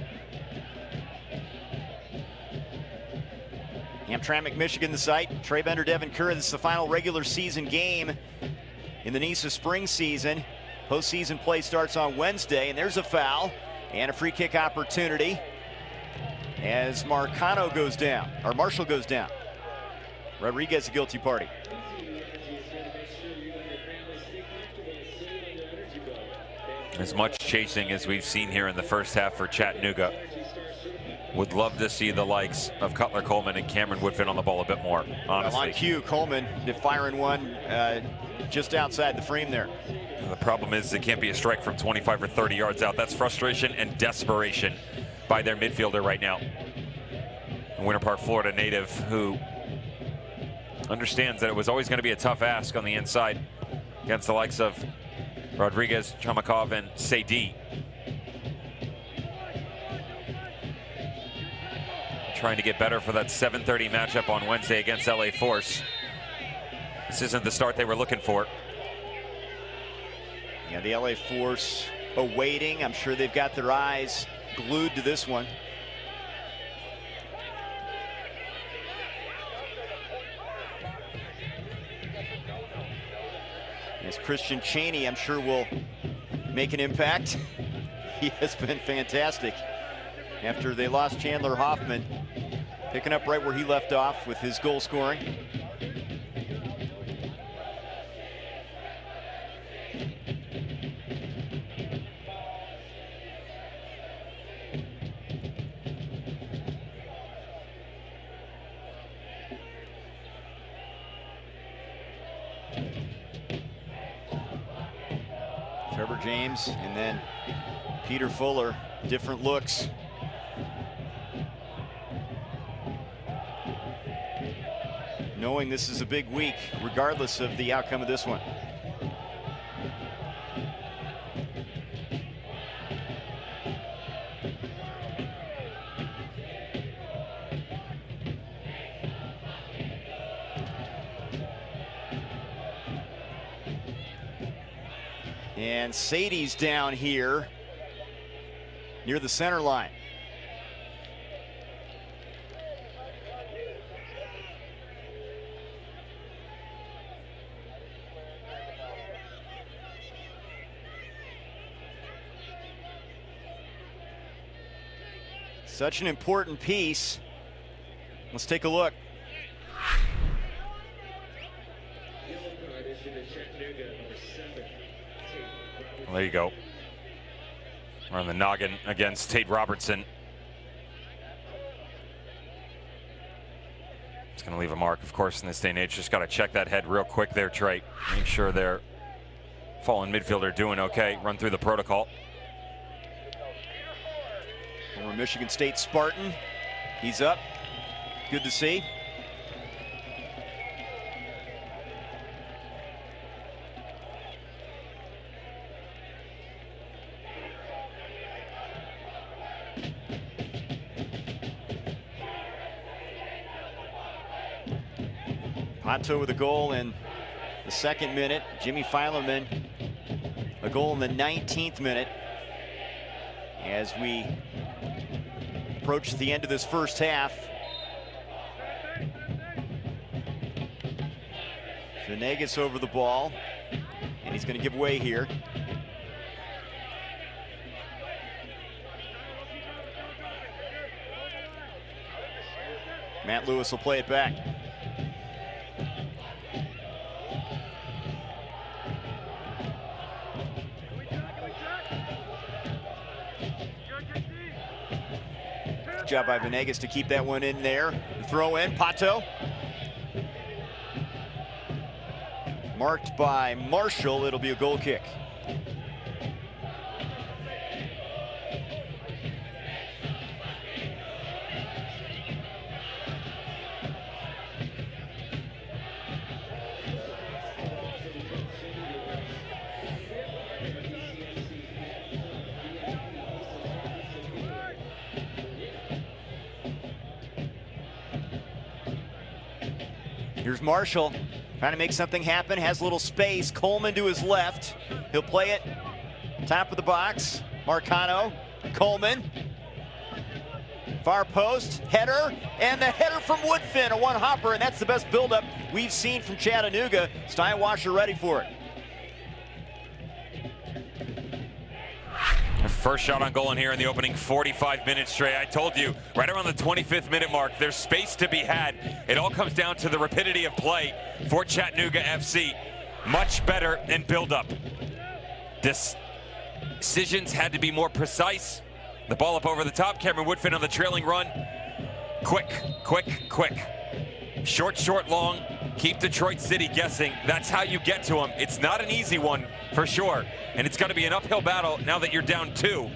Hamtramck, Michigan, the site. Trey Bender, Devin Kerr. This is the final regular season game in the NISA spring season. Postseason play starts on Wednesday, and there's a foul and a free kick opportunity as Marshall goes down. Rodriguez, the guilty party. As much chasing as we've seen here in the first half for Chattanooga. Would love to see the likes of Cutler Coleman and Cameron Woodfin on the ball a bit more, honestly. On cue, Coleman firing one just outside the frame there. The problem is it can't be a strike from 25 or 30 yards out. That's frustration and desperation by their midfielder right now. A Winter Park, Florida native who understands that it was always going to be a tough ask on the inside against the likes of Rodriguez, Chamakov, and Sadie. Trying to get better for that 7:30 matchup on Wednesday against LA Force. This isn't the start they were looking for. Yeah, the LA Force awaiting. I'm sure they've got their eyes glued to this one. As Christian Chaney, I'm sure, will make an impact. He has been fantastic after they lost Chandler Hoffman, picking up right where he left off with his goal scoring. Trevor James and then Peter Fuller, different looks. Knowing this is a big week, regardless of the outcome of this one. And Sadie's down here near the center line. Such an important piece. Let's take a look. Well, there you go. We're on the noggin against Tate Robertson. It's going to leave a mark, of course, in this day and age. Just got to check that head real quick there, Trey. Make sure their fallen midfielder doing okay. Run through the protocol. Former Michigan State Spartan. He's up. Good to see. Pato with a goal in the 2nd minute. Jimmy Fileman, a goal in the 19th minute. As we approach the end of this first half. Venegas over the ball, and he's going to give way here. Matt Lewis will play it back. Good job by Venegas to keep that one in there. The throw in, Pato. Marked by Marshall, it'll be a goal kick. Here's Marshall trying to make something happen, has a little space. Coleman to his left. He'll play it top of the box. Marcano, Coleman. Far post, header, and the header from Woodfin, a one-hopper, and that's the best buildup we've seen from Chattanooga. Steinwasser ready for it. First shot on goal in here in the opening 45 minutes, Trey. I told you, right around the 25th minute mark, there's space to be had. It all comes down to the rapidity of play for Chattanooga FC. Much better in build-up. Decisions had to be more precise. The ball up over the top. Cameron Woodfin on the trailing run. Quick, quick, quick. Short, short, long. Keep Detroit City guessing. That's how you get to them. It's not an easy one, for sure. And it's going to be an uphill battle now that you're down 2.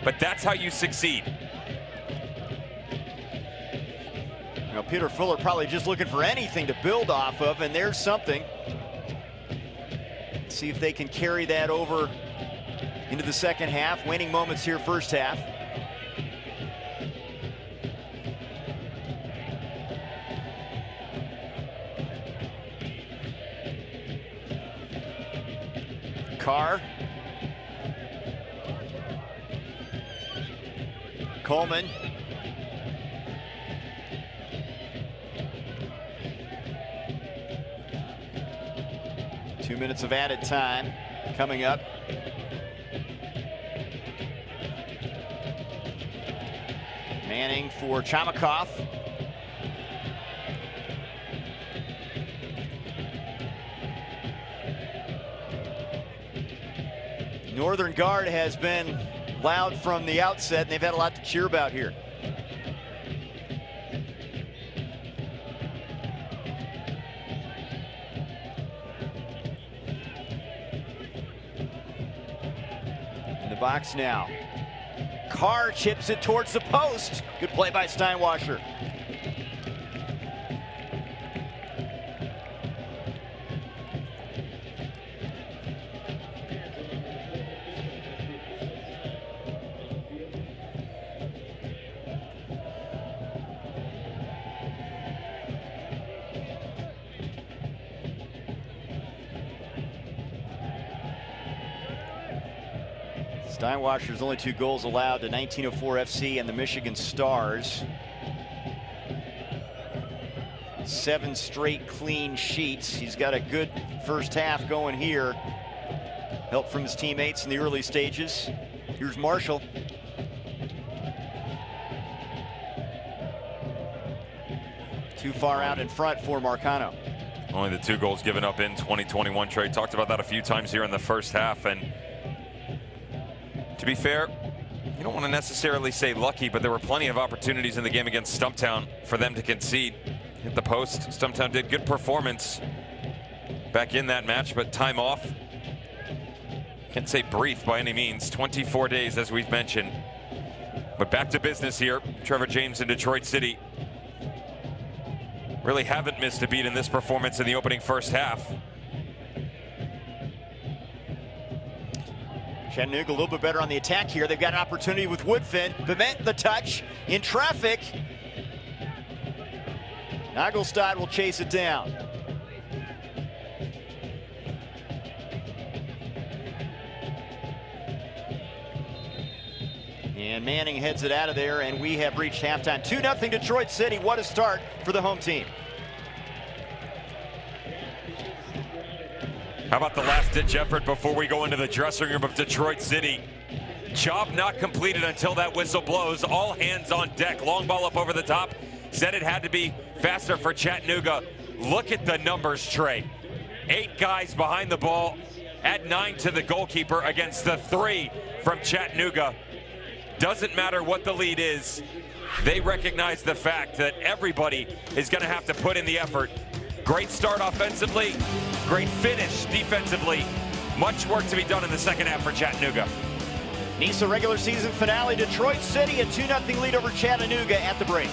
But that's how you succeed. Now, Peter Fuller probably just looking for anything to build off of, and there's something. See if they can carry that over into the second half. Waning moments here first half. Carr. Coleman. Two minutes of added time coming up. Manning for Chamakoff. Northern Guard has been loud from the outset, and they've had a lot to cheer about here. In the box now. Carr chips it towards the post. Good play by Steinwasser. Steinwasser's only 2 goals allowed to 1904 FC and the Michigan Stars. 7 straight clean sheets. He's got a good first half going here. Help from his teammates in the early stages. Here's Marshall. Too far out in front for Marcano. Only the 2 goals given up in 2021, Trey. Talked about that a few times here in the first half, and to be fair, you don't want to necessarily say lucky, but there were plenty of opportunities in the game against Stumptown for them to concede. Hit the post. Stumptown did good performance back in that match, but time off. Can't say brief by any means. 24 days, as we've mentioned. But back to business here. Trevor James in Detroit City really haven't missed a beat in this performance in the opening first half. Chattanooga a little bit better on the attack here. They've got an opportunity with Woodfin. Bement the touch in traffic. Nagelstad will chase it down. And Manning heads it out of there, and we have reached halftime. 2-0 Detroit City. What a start for the home team. How about the last-ditch effort before we go into the dressing room of Detroit City? Job not completed until that whistle blows. All hands on deck. Long ball up over the top. Said it had to be faster for Chattanooga. Look at the numbers, Trey. 8 guys behind the ball. Add 9 to the goalkeeper against the 3 from Chattanooga. Doesn't matter what the lead is. They recognize the fact that everybody is going to have to put in the effort. Great start offensively. Great finish defensively. Much work to be done in the second half for Chattanooga. NISA regular season finale. Detroit City a 2-0 lead over Chattanooga at the break.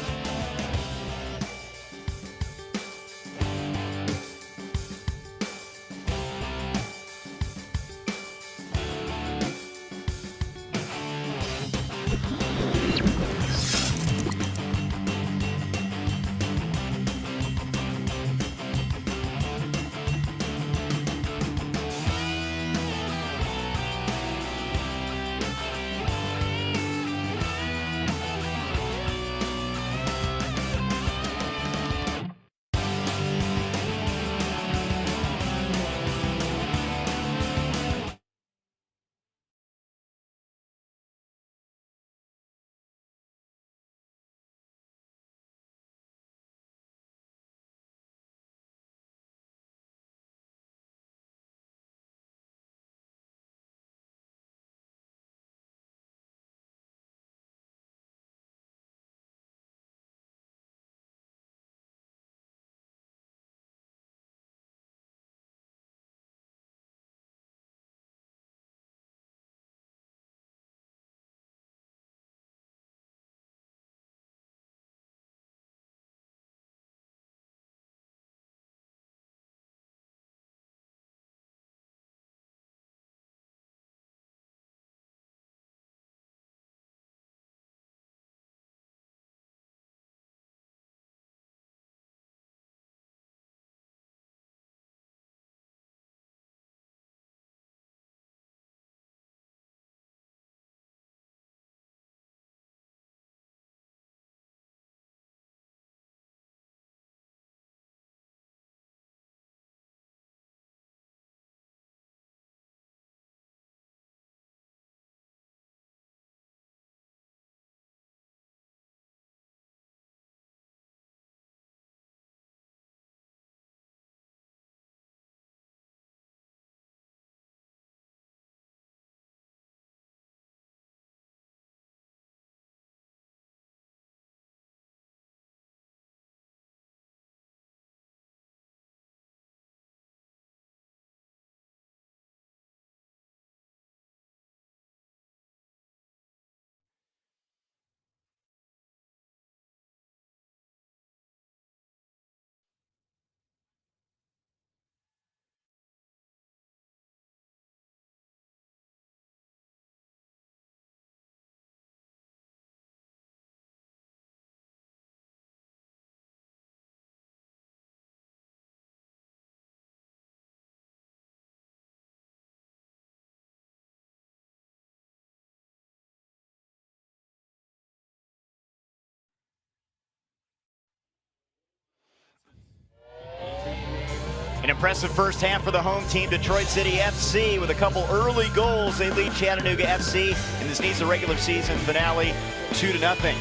An impressive first half for the home team, Detroit City FC, with a couple early goals. They lead Chattanooga FC in this needs a regular season finale 2-0.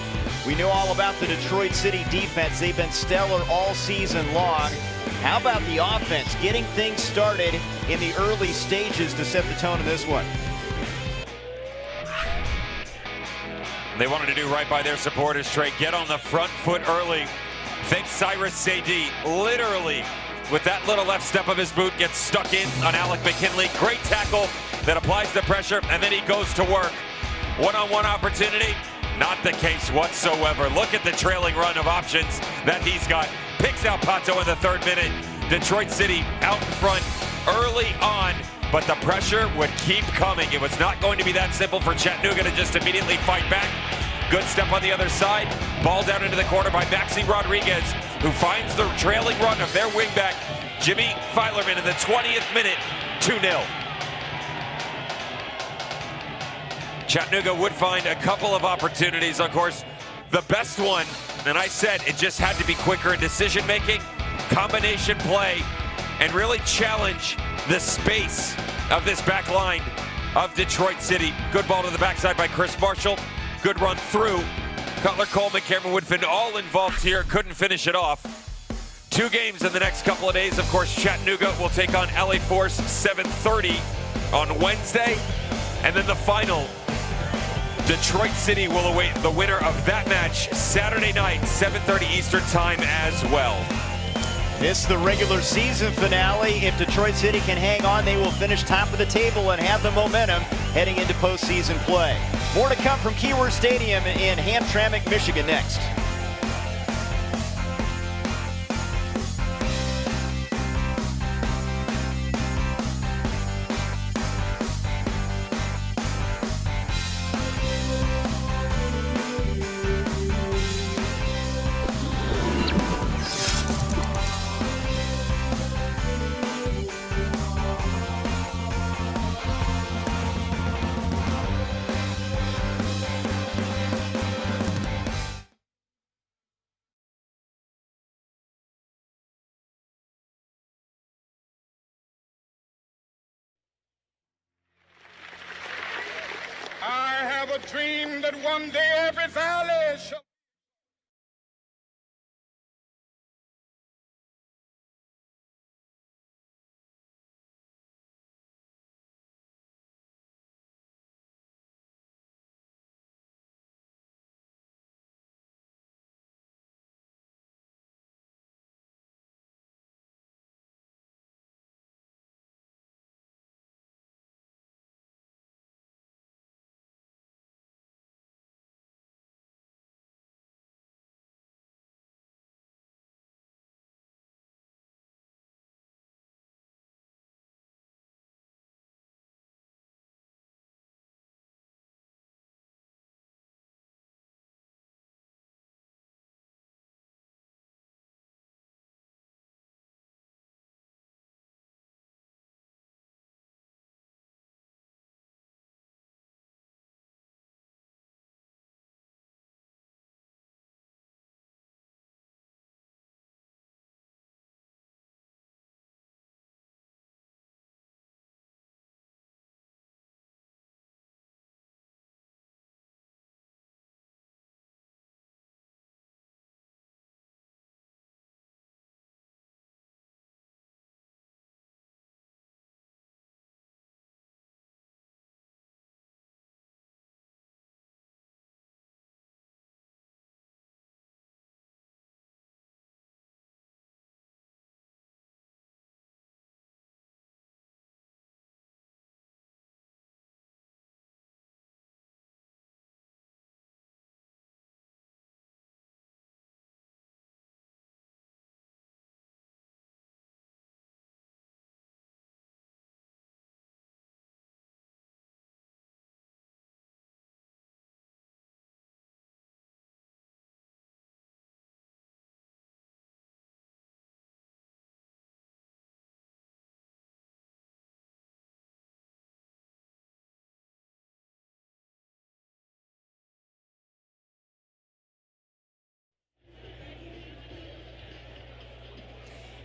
We know all about the Detroit City defense. They've been stellar all season long. How about the offense getting things started in the early stages to set the tone in this one? They wanted to do right by their supporters, Trey. Get on the front foot early. Think Cyrus Sadie, literally, with that little left step of his boot, gets stuck in on Alec McKinley. Great tackle that applies the pressure, and then he goes to work. One-on-one opportunity, not the case whatsoever. Look at the trailing run of options that he's got. Picks out Pato in the 3rd minute. Detroit City out in front early on, but the pressure would keep coming. It was not going to be that simple for Chattanooga to just immediately fight back. Good step on the other side. Ball down into the corner by Maxi Rodriguez, who finds the trailing run of their wingback, Jimmy Filerman, in the 20th minute, 2-0. Chattanooga would find a couple of opportunities. Of course, the best one, and I said it just had to be quicker in decision-making, combination play, and really challenge the space of this back line of Detroit City. Good ball to the backside by Chris Marshall. Good run through. Cutler, Coleman, Cameron Woodfin all involved here. Couldn't finish it off. 2 games in the next couple of days. Of course, Chattanooga will take on LA Force 7:30 on Wednesday. And then the final, Detroit City will await the winner of that match Saturday night, 7:30 Eastern time as well. This is the regular season finale. If Detroit City can hang on, they will finish top of the table and have the momentum heading into postseason play. More to come from Keyworth Stadium in Hamtramck, Michigan next. I have a dream that one day every valley shall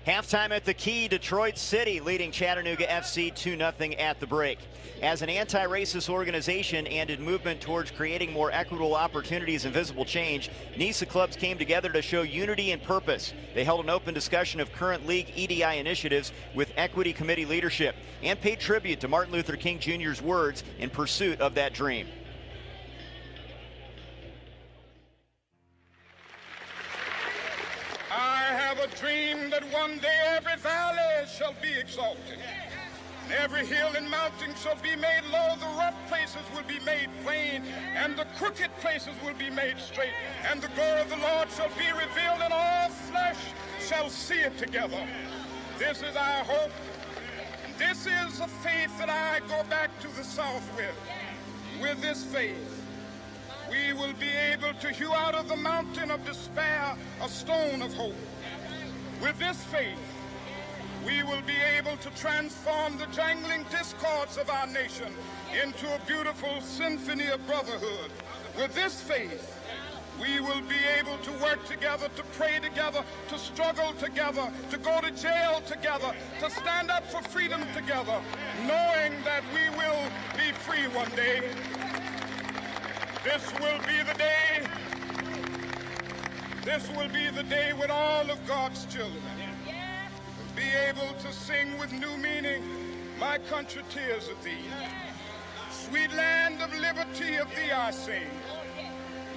Halftime at the Key, Detroit City leading Chattanooga FC 2-0 at the break. As an anti-racist organization and in movement towards creating more equitable opportunities and visible change, NISA clubs came together to show unity and purpose. They held an open discussion of current league EDI initiatives with Equity Committee leadership and paid tribute to Martin Luther King Jr.'s words in pursuit of that dream. I have a dream that one day every valley shall be exalted, and every hill and mountain shall be made low. The rough places will be made plain, and the crooked places will be made straight. And the glory of the Lord shall be revealed, and all flesh shall see it together. This is our hope. This is a faith that I go back to the South with. With this faith, we will be able to hew out of the mountain of despair a stone of hope. With this faith, we will be able to transform the jangling discords of our nation into a beautiful symphony of brotherhood. With this faith, we will be able to work together, to pray together, to struggle together, to go to jail together, to stand up for freedom together, knowing that we will be free one day. This will be the day. This will be the day when all of God's children will be able to sing with new meaning, "My country, tears of thee." Sweet land of liberty, of thee I sing.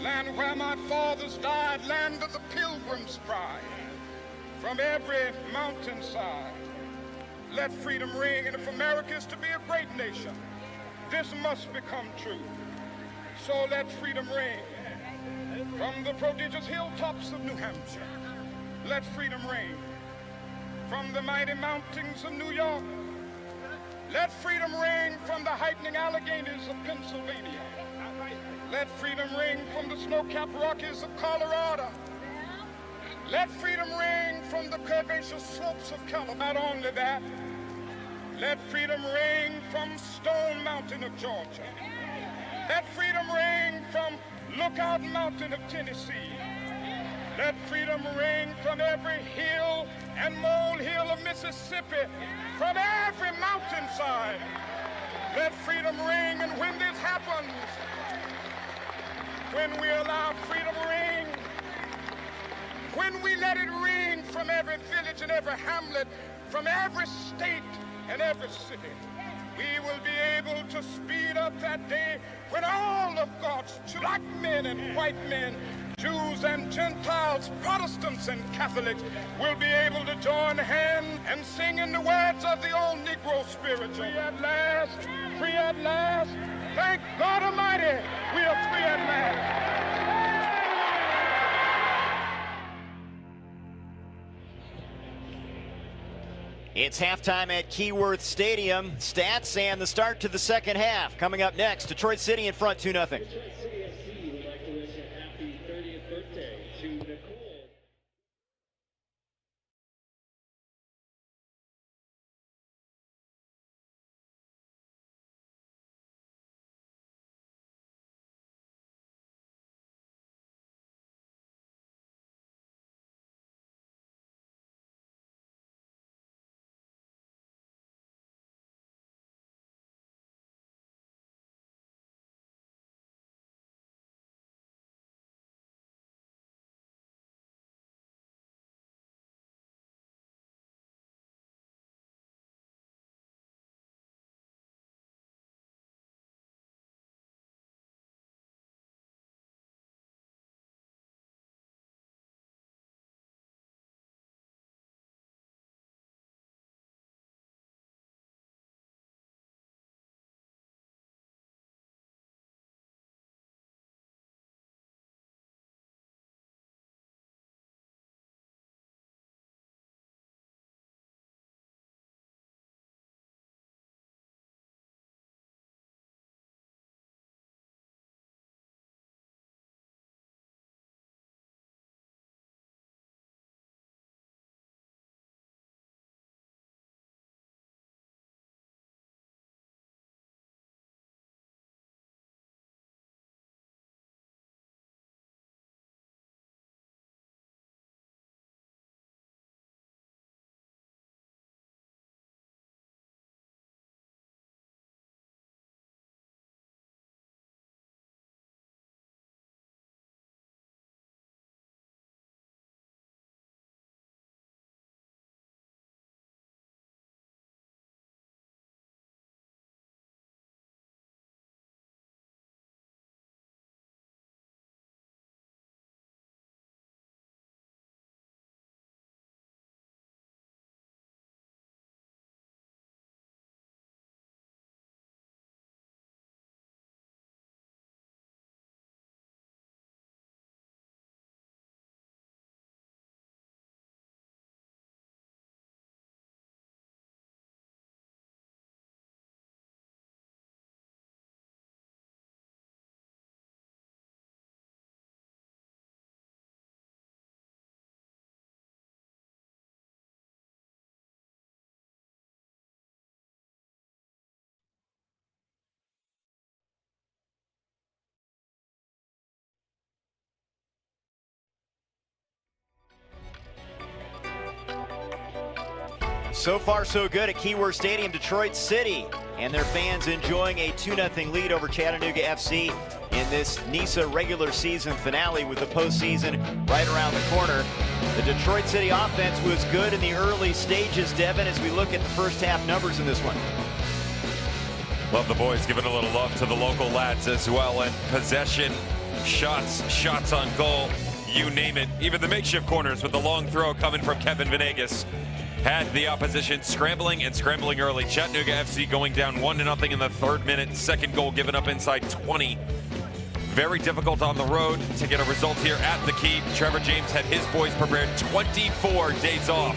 Land where my fathers died, land of the pilgrim's pride. From every mountainside, let freedom ring. And if America is to be a great nation, this must become true. So let freedom ring from the prodigious hilltops of New Hampshire. Let freedom ring from the mighty mountains of New York. Let freedom ring from the heightening Alleghenies of Pennsylvania. Let freedom ring from the snow-capped Rockies of Colorado. Let freedom ring from the curvaceous slopes of California. Not only that, let freedom ring from Stone Mountain of Georgia. Let freedom ring from Lookout Mountain of Tennessee. Let freedom ring from every hill and molehill of Mississippi, from every mountainside. Let freedom ring, and when this happens, when we allow freedom ring, when we let it ring from every village and every hamlet, from every state and every city, we will be able to speed up that day when all of God's black men and white men, Jews and Gentiles, Protestants and Catholics, will be able to join hands and sing in the words of the old Negro spiritual. Free at last, free at last. Thank God Almighty, we are free at last. It's halftime at Keyworth Stadium. Stats and the start to the second half. Coming up next, Detroit City in front 2-0. So far, so good at Keyworth Stadium, Detroit City, and their fans enjoying a 2-0 lead over Chattanooga FC in this NISA regular season finale with the postseason right around the corner. The Detroit City offense was good in the early stages, Devin, as we look at the first half numbers in this one. Love the boys giving a little love to the local lads as well, and possession, shots on goal, you name it. Even the makeshift corners with the long throw coming from Kevin Venegas had the opposition scrambling early. Chattanooga FC going down 1-0 in the 3rd minute. Second goal given up inside 20. Very difficult on the road to get a result here at the Key. Trevor James had his boys prepared 24 days off.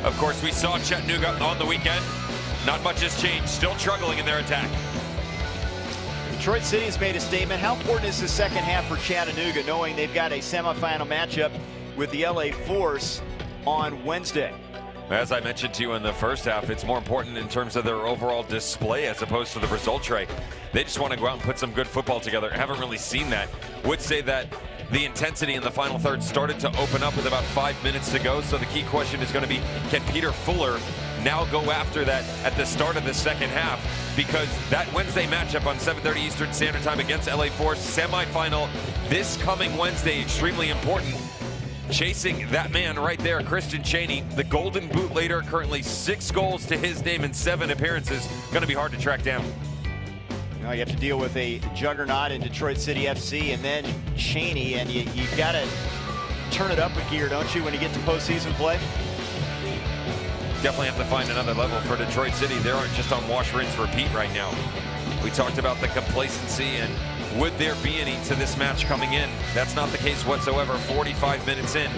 Of course, we saw Chattanooga on the weekend. Not much has changed, still struggling in their attack. Detroit City has made a statement. How important is the second half for Chattanooga, knowing they've got a semifinal matchup with the LA Force on Wednesday? As I mentioned to you in the first half, it's more important in terms of their overall display as opposed to the result tray. They just want to go out and put some good football together. Haven't really seen that. Would say that the intensity in the final third started to open up with about 5 minutes to go. So the key question is going to be, can Peter Fuller now go after that at the start of the second half? Because that Wednesday matchup on 7:30 Eastern Standard Time against LA Force, semifinal this coming Wednesday, extremely important. Chasing that man right there, Christian Chaney, the Golden Boot leader, currently 6 goals to his name in 7 appearances. Going to be hard to track down. Now you have to deal with a juggernaut in Detroit City FC and then Chaney, and you got to turn it up a gear, don't you, when you get to postseason play? Definitely have to find another level for Detroit City. They aren't just on wash, rinse, repeat right now. We talked about the complacency and would there be any to this match coming in? That's not the case whatsoever. 45 minutes in.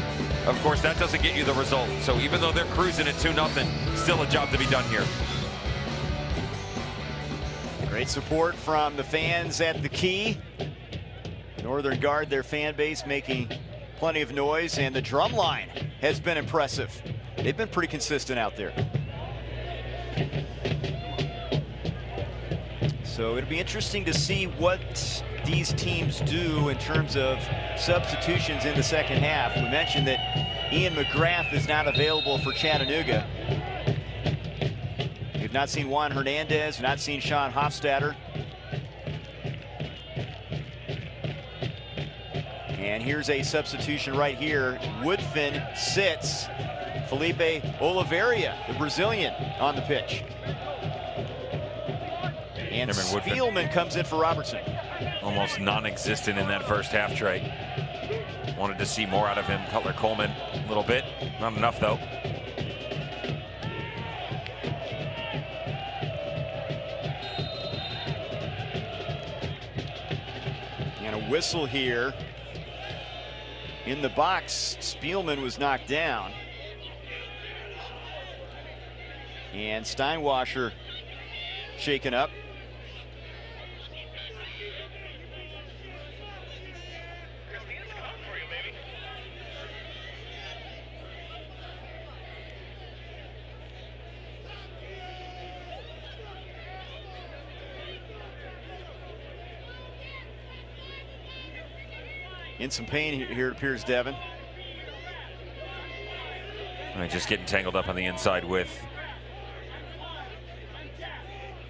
Of course, that doesn't get you the result. So even though they're cruising at 2-0, still a job to be done here. Great support from the fans at the Key. Northern Guard, their fan base, making plenty of noise, and the drum line has been impressive. They've been pretty consistent out there. So it'll be interesting to see what these teams do in terms of substitutions in the second half. We mentioned that Ian McGrath is not available for Chattanooga. We've not seen Juan Hernandez, not seen Sean Hofstadter. And here's a substitution right here. Woodfin sits. Felipe Oliveira, the Brazilian, on the pitch. And Spielman comes in for Robertson. Almost non-existent in that first half, Trey. Wanted to see more out of him. Cutler Coleman, a little bit. Not enough, though. And a whistle here. In the box, Spielman was knocked down. And Steinwasser shaken up. In some pain here, it appears, Devin. Just getting tangled up on the inside with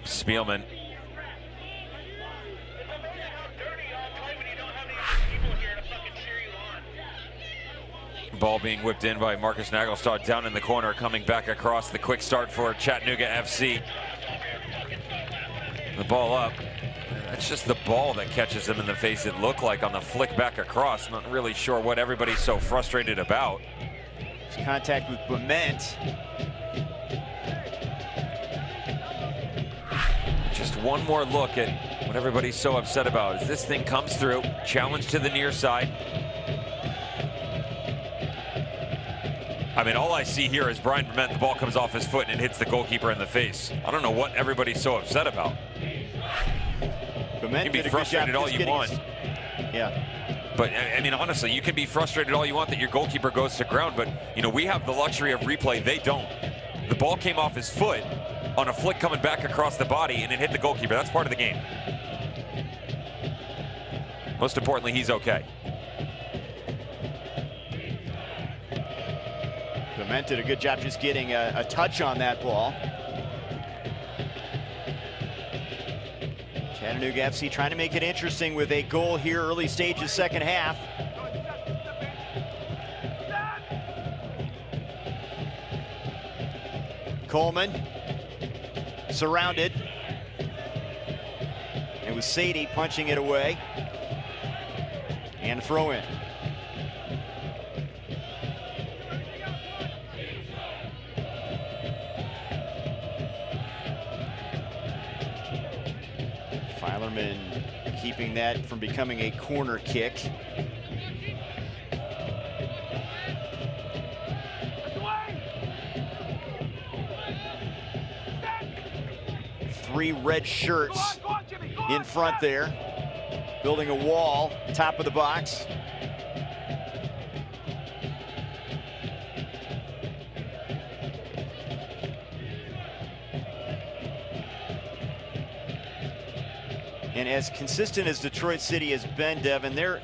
Spielman. Ball being whipped in by Marcus Nagelstad down in the corner, coming back across. The quick start for Chattanooga FC. The ball up. It's just the ball that catches him in the face, it looked like, on the flick back across. Not really sure what everybody's so frustrated about. It's contact with Bement. Just one more look at what everybody's so upset about. As this thing comes through, challenge to the near side. I mean, all I see here is Brian Bement, the ball comes off his foot and it hits the goalkeeper in the face. I don't know what everybody's so upset about. Bement you can be frustrated all you want. Yeah. But, I mean, honestly, you can be frustrated all you want that your goalkeeper goes to ground, but, you know, we have the luxury of replay. They don't. The ball came off his foot on a flick coming back across the body, and it hit the goalkeeper. That's part of the game. Most importantly, he's okay. Clement did a good job just getting a touch on that ball. Chattanooga FC trying to make it interesting with a goal here early stages second half. Coleman surrounded. It was Sadie punching it away. And throw in. Filerman keeping that from becoming a corner kick. Three red shirts in front there, building a wall, top of the box. And as consistent as Detroit City has been, Devin, their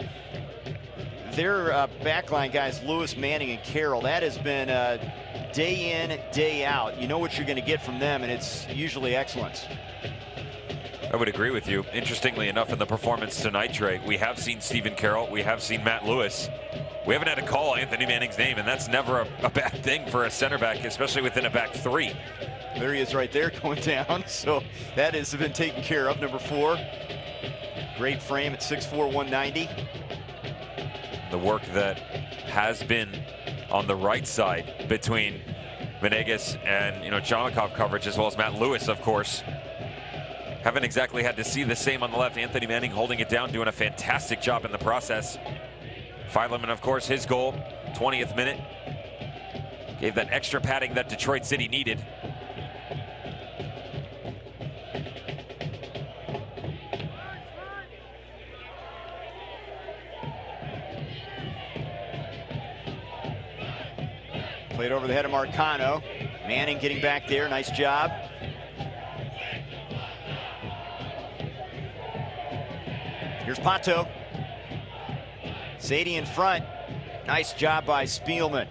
backline guys, Lewis, Manning, and Carroll, that has been day in, day out. You know what you're going to get from them, and it's usually excellence. I would agree with you. Interestingly enough, in the performance tonight, Trey, we have seen Stephen Carroll, we have seen Matt Lewis. We haven't had to call Anthony Manning's name, and that's never a bad thing for a center back, especially within a back three. There he is right there going down, so that has been taken care of. Number 4, great frame at 6'4", 190. The work that has been on the right side between Venegas and Jomakov coverage, as well as Matt Lewis, of course. Haven't exactly had to see the same on the left. Anthony Manning holding it down, doing a fantastic job in the process. Filerman, of course, his goal, 20th minute. Gave that extra padding that Detroit City needed. Played over the head of Marcano. Manning getting back there, nice job. Here's Pato. Sadie in front. Nice job by Spielman.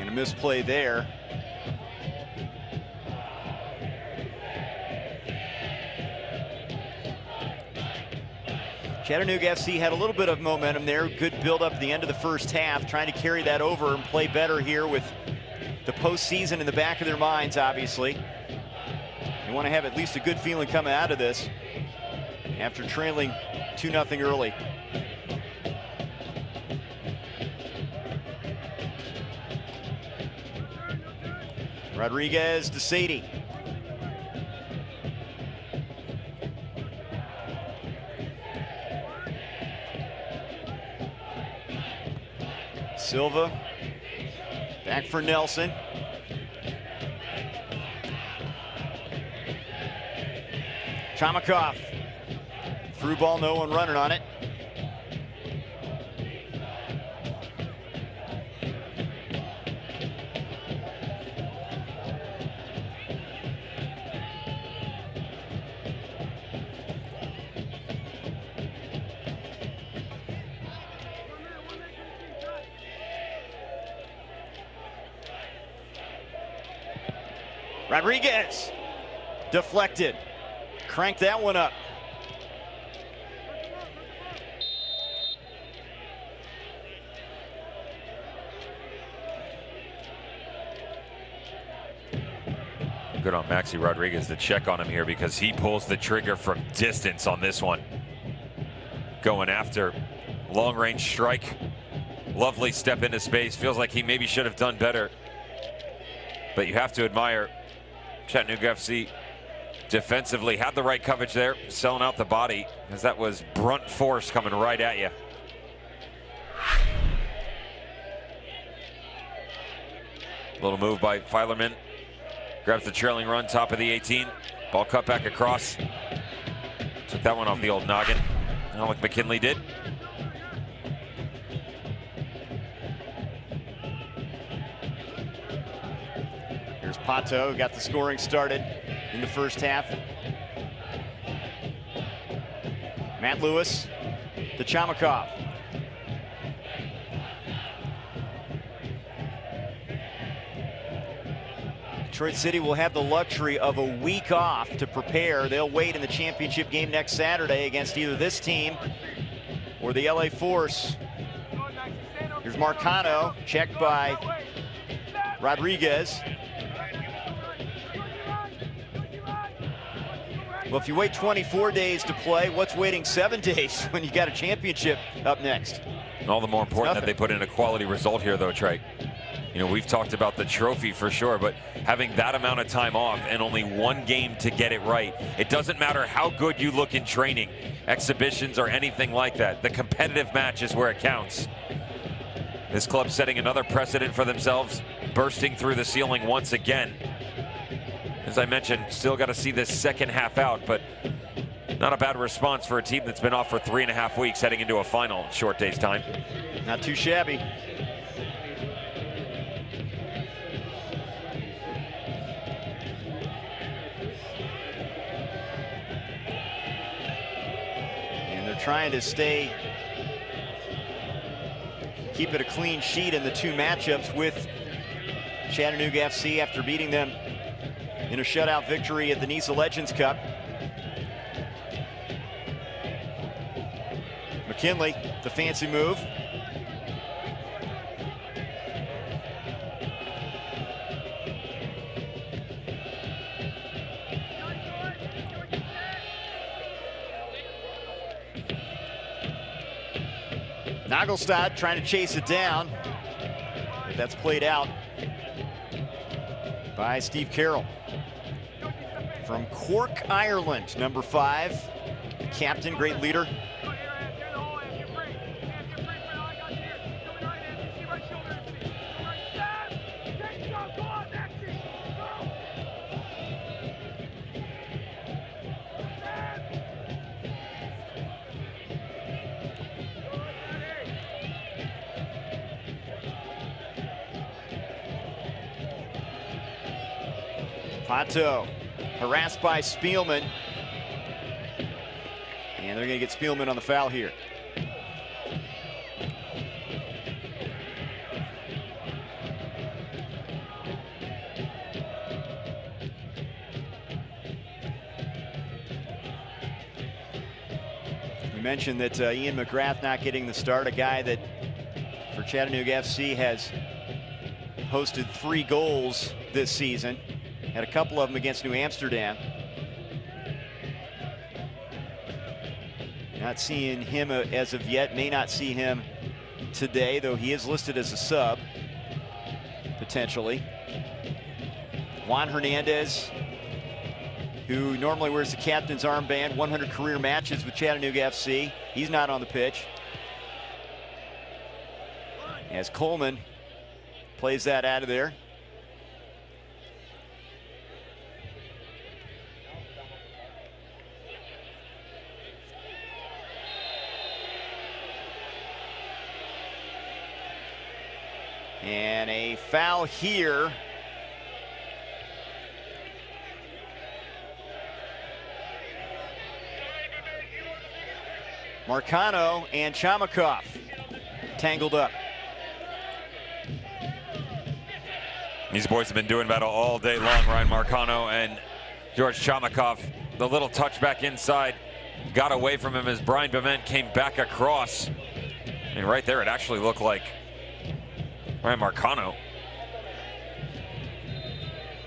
And a misplay there. Chattanooga FC had a little bit of momentum there. Good build up at the end of the first half, trying to carry that over and play better here with the postseason in the back of their minds, obviously. They want to have at least a good feeling coming out of this after trailing 2-0 early. Rodriguez to Sadie. Silva, back for Nelson. Chomakov, through ball, no one running on it. Rodriguez, deflected. Crank that one up. Good on Maxi Rodriguez to check on him here, because he pulls the trigger from distance on this one. Going after long range strike. Lovely step into space. Feels like he maybe should have done better. But you have to admire Chattanooga FC defensively. Had the right coverage there, selling out the body, as that was brunt force coming right at you. Little move by Filerman. Grabs the trailing run, top of the 18. Ball cut back across. Took that one off the old noggin. Like McKinley did. Here's Pato, got the scoring started. in the first half. Matt Lewis to Chomikov. Detroit City will have the luxury of a week off to prepare. They'll wait in the championship game next Saturday against either this team or the LA Force. Here's Marcano, checked by Rodriguez. Well, if you wait 24 days to play, what's waiting 7 days when you got a championship up next? All the more important that they put in a quality result here, though, Trey. You know, we've talked about the trophy for sure, but having that amount of time off and only one game to get it right, it doesn't matter how good you look in training, exhibitions, or anything like that. The competitive match is where it counts. This club setting another precedent for themselves, bursting through the ceiling once again. As I mentioned, still got to see this second half out, but not a bad response for a team that's been off for 3.5 weeks heading into a final in short day's time. Not too shabby. And they're trying to keep it a clean sheet in the two matchups with Chattanooga FC after beating them in a shutout victory at the NISA Legends Cup. McKinley, the fancy move. Nagelstad trying to chase it down. That's played out by Steve Carroll. From Cork, Ireland, number 5, captain, great leader. Pato harassed by Spielman. And they're going to get Spielman on the foul here. We mentioned that Ian McGrath not getting the start, a guy that for Chattanooga FC has hosted 3 goals this season. Had a couple of them against New Amsterdam. Not seeing him as of yet, may not see him today, though he is listed as a sub, potentially. Juan Hernandez, who normally wears the captain's armband, 100 career matches with Chattanooga FC. He's not on the pitch. As Coleman plays that out of there. And a foul here. Marcano and Chomikov tangled up. These boys have been doing battle all day long, Ryan Marcano and George Chomikov. The little touch back inside got away from him as Brian Bement came back across. And right there, it actually looked like Ryan Marcano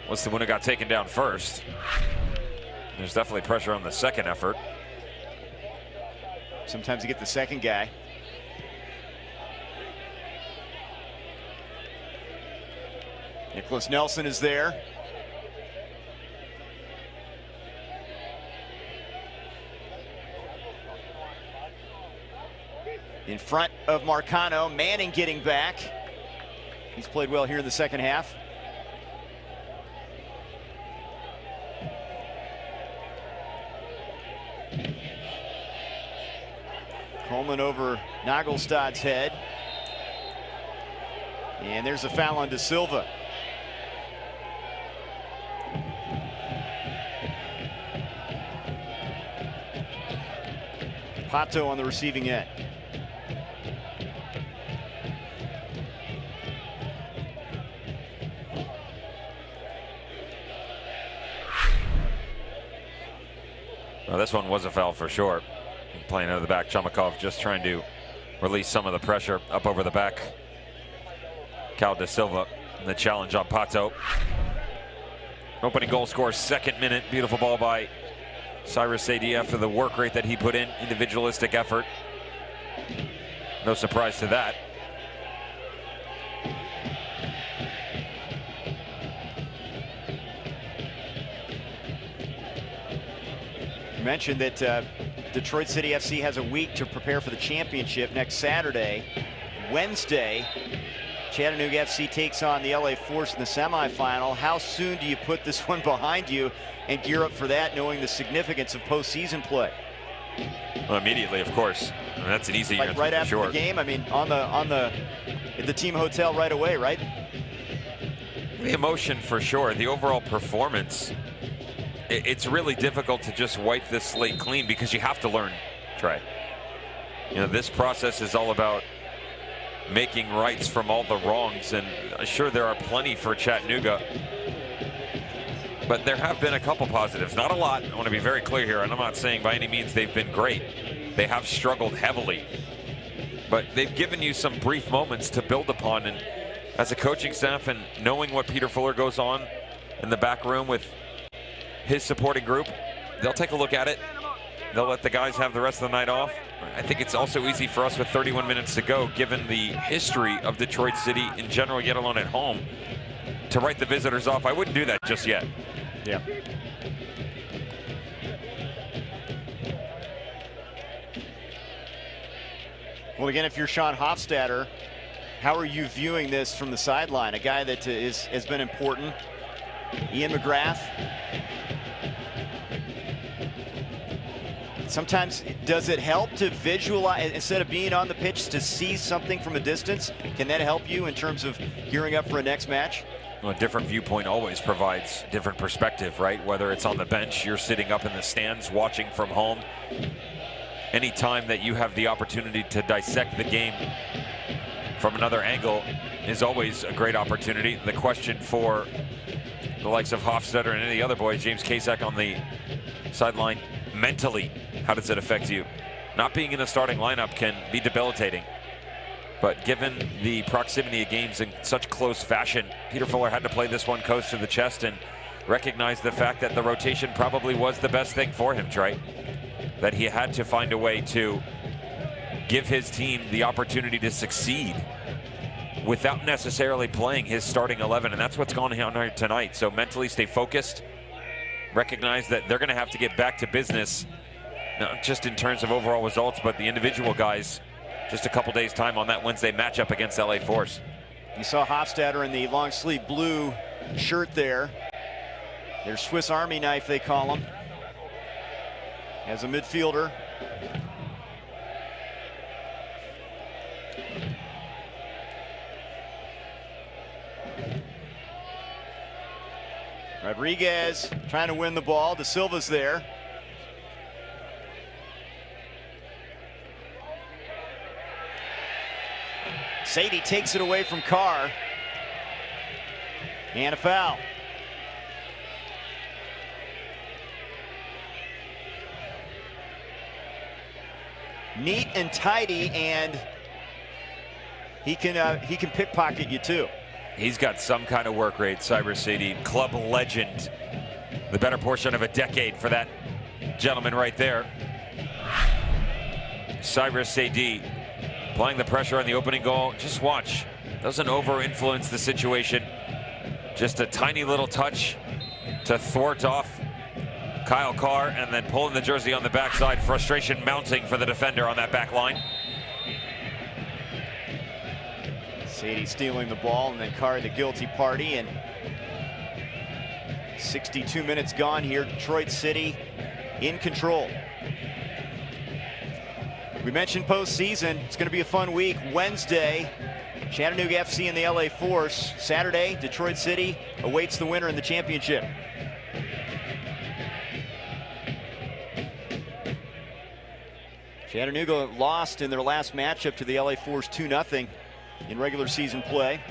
was the one who got taken down first. There's definitely pressure on the second effort. Sometimes you get the second guy. Nicholas Nelson is there. In front of Marcano, Manning getting back. He's played well here in the second half. Coleman over Nagelstad's head. And there's a foul on De Silva. Pato on the receiving end. Well, this one was a foul for sure. Playing out of the back, Chomikov just trying to release some of the pressure up over the back. Cal Da Silva, the challenge on Pato. Opening goal scores, 2nd minute. Beautiful ball by Cyrus Sadie after the work rate that he put in, individualistic effort. No surprise to that. You mentioned that Detroit City FC has a week to prepare for the championship next Saturday. Wednesday, Chattanooga FC takes on the LA Force in the semifinal. How soon do you put this one behind you and gear up for that, knowing the significance of postseason play? Well, immediately, of course. I mean, that's an easy answer, right after sure. the game. I mean, at the team hotel right away, right? The emotion for sure. The overall performance. It's really difficult to just wipe this slate clean because you have to learn, Trey. You know, this process is all about making rights from all the wrongs, and sure, there are plenty for Chattanooga, but there have been a couple positives. Not a lot. I want to be very clear here, and I'm not saying by any means they've been great. They have struggled heavily, but they've given you some brief moments to build upon, and as a coaching staff and knowing what Peter Fuller goes on in the back room with his supporting group, they'll take a look at it. They'll let the guys have the rest of the night off. I think it's also easy for us with 31 minutes to go, given the history of Detroit City in general, yet alone at home, to write the visitors off. I wouldn't do that just yet. Yeah. Well, again, if you're Sean Hofstadter, how are you viewing this from the sideline? A guy that has been important. Ian McGrath. Sometimes, does it help to visualize, instead of being on the pitch, to see something from a distance? Can that help you in terms of gearing up for a next match? Well, a different viewpoint always provides different perspective, right? Whether it's on the bench, you're sitting up in the stands watching from home. Anytime that you have the opportunity to dissect the game from another angle is always a great opportunity. The question for the likes of Hofstadter and any other boys, James Kasek on the sideline, mentally, how does it affect you? Not being in a starting lineup can be debilitating, but given the proximity of games in such close fashion, Peter Fuller had to play this one close to the chest and recognize the fact that the rotation probably was the best thing for him, Trey. That he had to find a way to give his team the opportunity to succeed without necessarily playing his starting 11, and that's what's going on here tonight. So mentally stay focused, recognize that they're going to have to get back to business, not just in terms of overall results, but the individual guys, just a couple days time on that Wednesday matchup against LA Force. You saw Hofstadter in the long sleeve blue shirt there. Their Swiss Army knife, they call him, as a midfielder. Rodriguez trying to win the ball. Da Silva's there. Sadie takes it away from Carr. And a foul. Neat and tidy, and he can pickpocket you too. He's got some kind of work rate. Cyrus Sadie, club legend. The better portion of a decade for that gentleman right there. Cyrus Sadie applying the pressure on the opening goal. Just watch. Doesn't over-influence the situation. Just a tiny little touch to thwart off Kyle Carr, and then pulling the jersey on the backside. Frustration mounting for the defender on that back line. Sadie stealing the ball, and then Carr the guilty party, and 62 minutes gone here. Detroit City in control. We mentioned postseason. It's going to be a fun week. Wednesday, Chattanooga FC and the LA Force. Saturday, Detroit City awaits the winner in the championship. Chattanooga lost in their last matchup to the LA Force 2-0 in regular season play.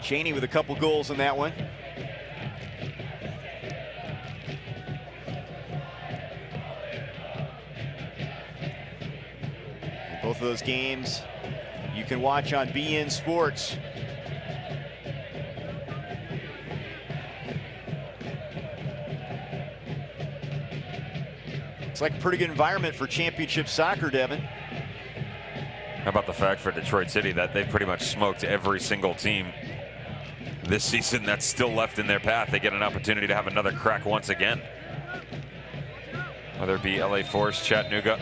Cheney with a couple goals in that one. And both of those games you can watch on BN Sports. It's like a pretty good environment for championship soccer, Devin. How about the fact for Detroit City that they've pretty much smoked every single team this season that's still left in their path? They get an opportunity to have another crack once again. Whether it be LA Force, Chattanooga.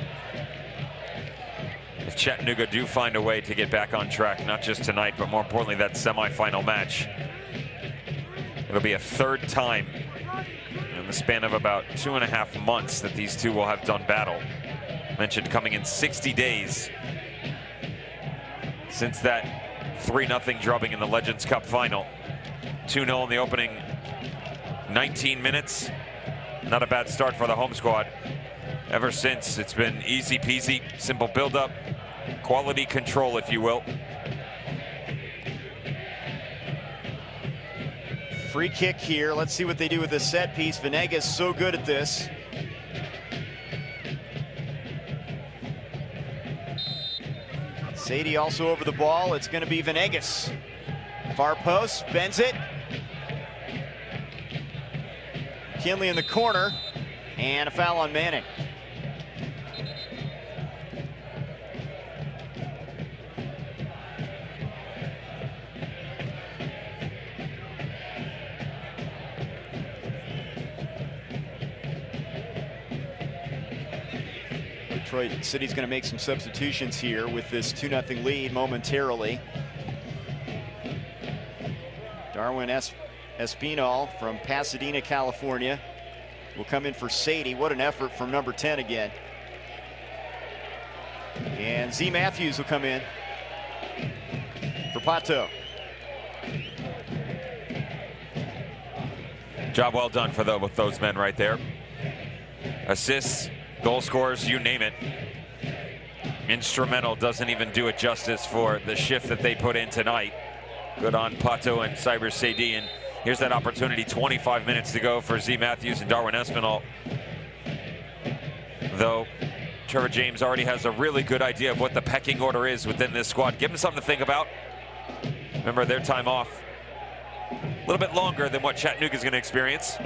If Chattanooga do find a way to get back on track, not just tonight, but more importantly that semifinal match, it'll be a third time in the span of about 2.5 months that these two will have done battle. Mentioned coming in 60 days since that 3-0 drubbing in the Legends Cup final. 2-0 in the opening 19 minutes. Not a bad start for the home squad. Ever since, it's been easy peasy, simple build-up, quality control, if you will. Free kick here. Let's see what they do with the set piece. Venegas so good at this. Sadie also over the ball. It's going to be Venegas. Far post, bends it. Kinley in the corner, and a foul on Manning. Detroit City's going to make some substitutions here with this 2-0 lead momentarily. Darwin Espinal from Pasadena, California will come in for Sadie. What an effort from number 10 again. And Z Matthews will come in for Pato. Job well done for with those men right there. Assists, goal scorers, you name it. Instrumental doesn't even do it justice for the shift that they put in tonight. Good on Pato and Cyber Sadie, and here's that opportunity. 25 minutes to go for Z Matthews and Darwin Espinal. Though Trevor James already has a really good idea of what the pecking order is within this squad. Give them something to think about. Remember, their time off a little bit longer than what Chattanooga is going to experience.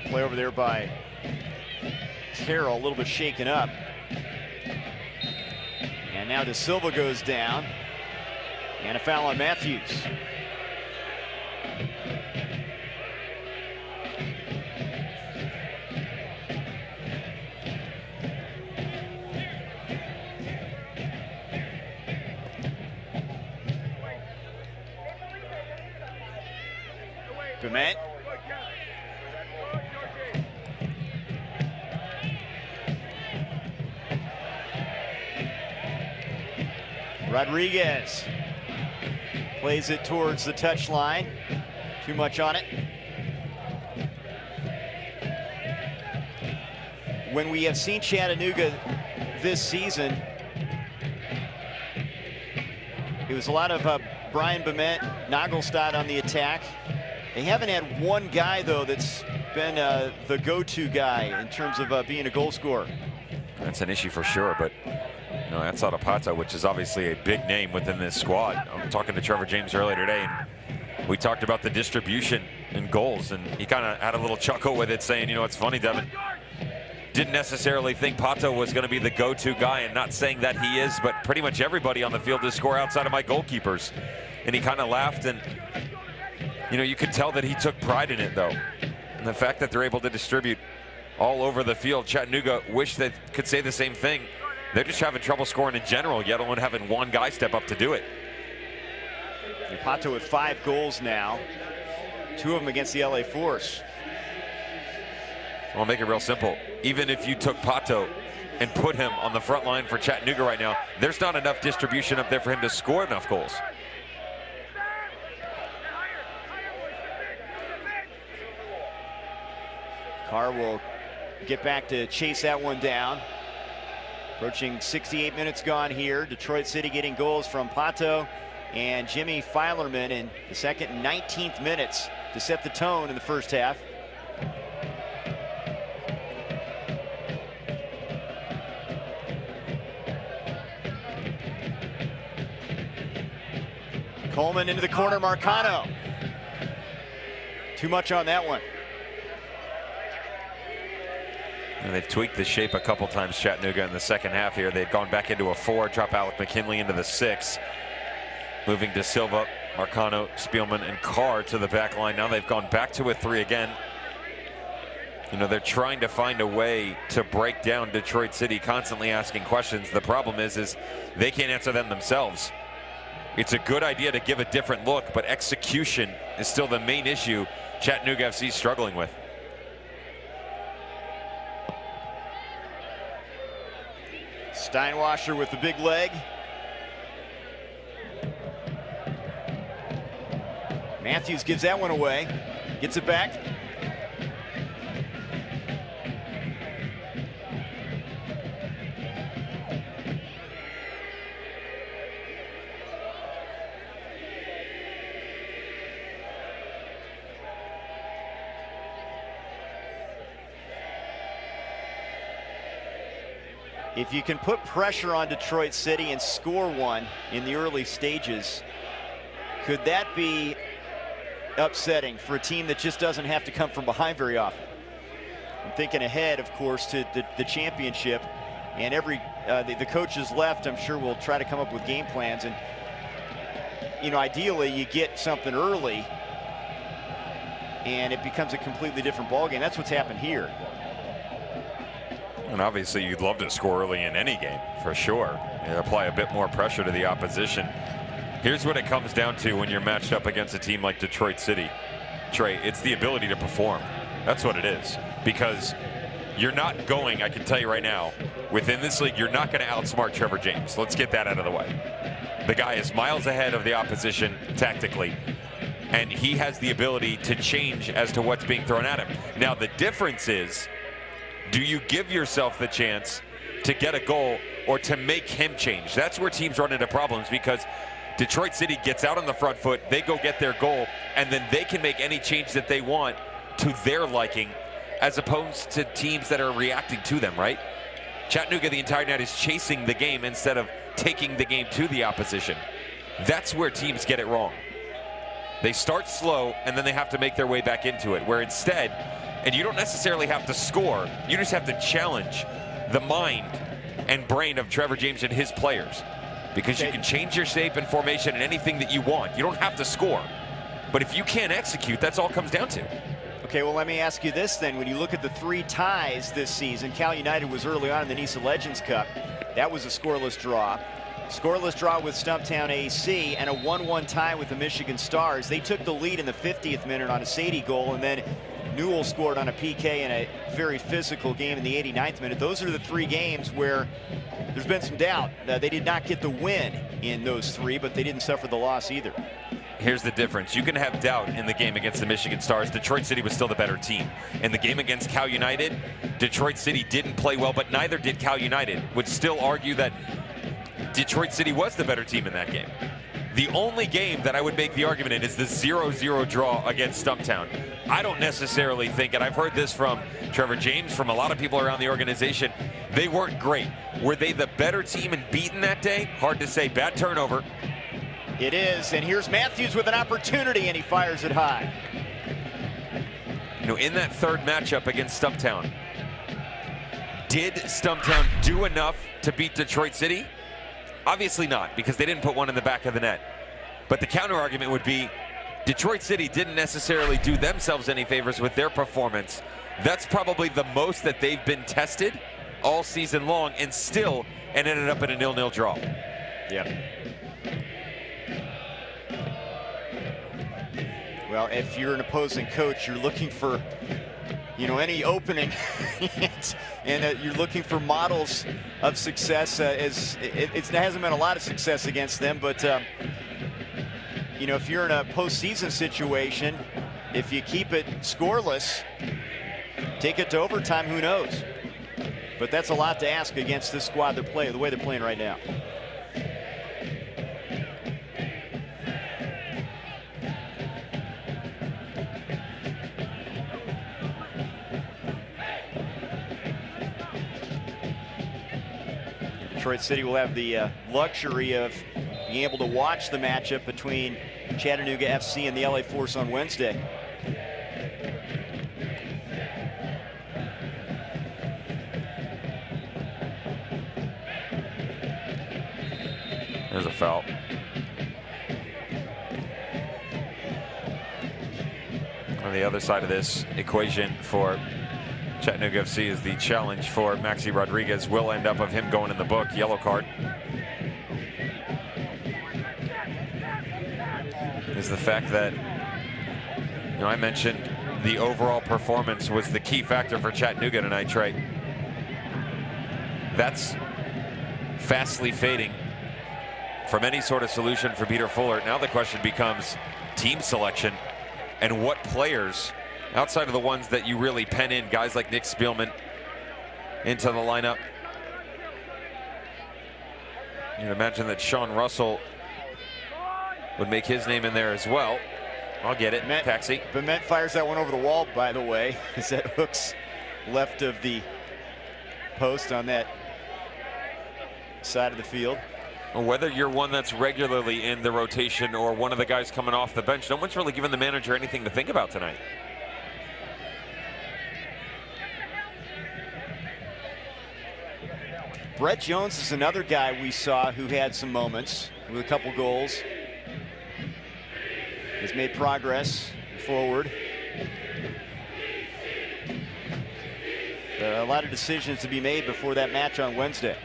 Play over there by Carroll, a little bit shaken up. And now De Silva goes down. And a foul on Matthews. Bement. Rodriguez plays it towards the touchline. Too much on it. When we have seen Chattanooga this season, it was a lot of Brian Bement, Nagelstad on the attack. They haven't had one guy, though, that's been the go-to guy in terms of being a goal scorer. That's an issue for sure, but no, that's out of Pato, which is obviously a big name within this squad. I'm talking to Trevor James earlier today, and we talked about the distribution and goals, and he kind of had a little chuckle with it, saying, you know, it's funny, Devin, didn't necessarily think Pato was going to be the go-to guy, and not saying that he is, but pretty much everybody on the field is score outside of my goalkeepers. And he kind of laughed, and you know, you could tell that he took pride in it, though. And the fact that they're able to distribute all over the field, Chattanooga wish they could say the same thing. They're just having trouble scoring in general, yet alone having one guy step up to do it. Pato with 5 goals now, 2 of them against the LA Force. I'll make it real simple. Even if you took Pato and put him on the front line for Chattanooga right now, there's not enough distribution up there for him to score enough goals. Carr will get back to chase that one down. Approaching 68 minutes gone here. Detroit City getting goals from Pato and Jimmy Filerman in the second and 19th minutes to set the tone in the first half. Coleman into the corner, Marcano. Too much on that one. And they've tweaked the shape a couple times, Chattanooga, in the second half here. They've gone back into a 4, drop Alec McKinley into the 6. Moving to Silva, Marcano, Spielman, and Carr to the back line. Now they've gone back to a 3 again. You know, they're trying to find a way to break down Detroit City, constantly asking questions. The problem is they can't answer them themselves. It's a good idea to give a different look, but execution is still the main issue Chattanooga FC is struggling with. Steinwasser with the big leg. Matthews gives that one away. Gets it back. If you can put pressure on Detroit City and score one in the early stages, could that be upsetting for a team that just doesn't have to come from behind very often? I'm thinking ahead, of course, to the championship, and the coaches left, I'm sure, will try to come up with game plans. And, you know, ideally you get something early and it becomes a completely different ballgame. That's what's happened here. And obviously you'd love to score early in any game, for sure. You apply a bit more pressure to the opposition. Here's what it comes down to when you're matched up against a team like Detroit City. Trey, it's the ability to perform. That's what it is. Because you're not going, I can tell you right now, within this league, you're not going to outsmart Trevor James. Let's get that out of the way. The guy is miles ahead of the opposition tactically, and he has the ability to change as to what's being thrown at him. Now, the difference is, do you give yourself the chance to get a goal or to make him change? That's where teams run into problems, because Detroit City gets out on the front foot, they go get their goal, and then they can make any change that they want to their liking, as opposed to teams that are reacting to them, right? Chattanooga the entire night is chasing the game instead of taking the game to the opposition. That's where teams get it wrong. They start slow, and then they have to make their way back into it, where instead, and you don't necessarily have to score, you just have to challenge the mind and brain of Trevor James and his players. Because you can change your shape and formation and anything that you want. You don't have to score. But if you can't execute, that's all it comes down to. Okay, well, let me ask you this then. When you look at the 3 ties this season, Cal United was early on in the NISA Legends Cup. That was a scoreless draw. Scoreless draw with Stumptown AC and a 1-1 tie with the Michigan Stars. They took the lead in the 50th minute on a Sadie goal, and then Newell scored on a PK in a very physical game in the 89th minute. Those are the 3 games where there's been some doubt. They did not get the win in those 3, but they didn't suffer the loss either. Here's the difference. You can have doubt in the game against the Michigan Stars. Detroit City was still the better team. In the game against Cal United, Detroit City didn't play well, but neither did Cal United. Would still argue that Detroit City was the better team in that game. The only game that I would make the argument in is the 0-0 draw against Stumptown. I don't necessarily think, and I've heard this from Trevor James, from a lot of people around the organization, they weren't great. Were they the better team and beaten that day? Hard to say. Bad turnover. It is, and here's Matthews with an opportunity, and he fires it high. You know, in that third matchup against Stumptown, did Stumptown do enough to beat Detroit City? Obviously not, because they didn't put one in the back of the net. But the counter argument would be Detroit City didn't necessarily do themselves any favors with their performance. That's probably the most that they've been tested all season long, and still it ended up in a 0-0 draw. Yep. Well, if you're an opposing coach, you're looking for, any opening, and you're looking for models of success. It hasn't been a lot of success against them, but if you're in a postseason situation, if you keep it scoreless, take it to overtime, who knows? But that's a lot to ask against this squad the way they're playing right now. Detroit City will have the luxury of being able to watch the matchup between Chattanooga FC and the LA Force on Wednesday. There's a foul. On the other side of this equation for Chattanooga FC is the challenge for Maxi Rodriguez. Will end up of him going in the book. Yellow card. Is the fact that, I mentioned the overall performance was the key factor for Chattanooga tonight, Trey. That's fastly fading from any sort of solution for Peter Fuller. Now the question becomes team selection and what players, outside of the ones that you really pen in, guys like Nick Spielman into the lineup. You'd imagine that Sean Russell would make his name in there as well. I'll get it. Taxi. Bement fires that one over the wall, by the way, as that hooks left of the post on that side of the field. Whether you're one that's regularly in the rotation or one of the guys coming off the bench, no one's really given the manager anything to think about tonight. Brett Jones is another guy we saw who had some moments with a couple goals. Has made progress forward. A lot of decisions to be made before that match on Wednesday.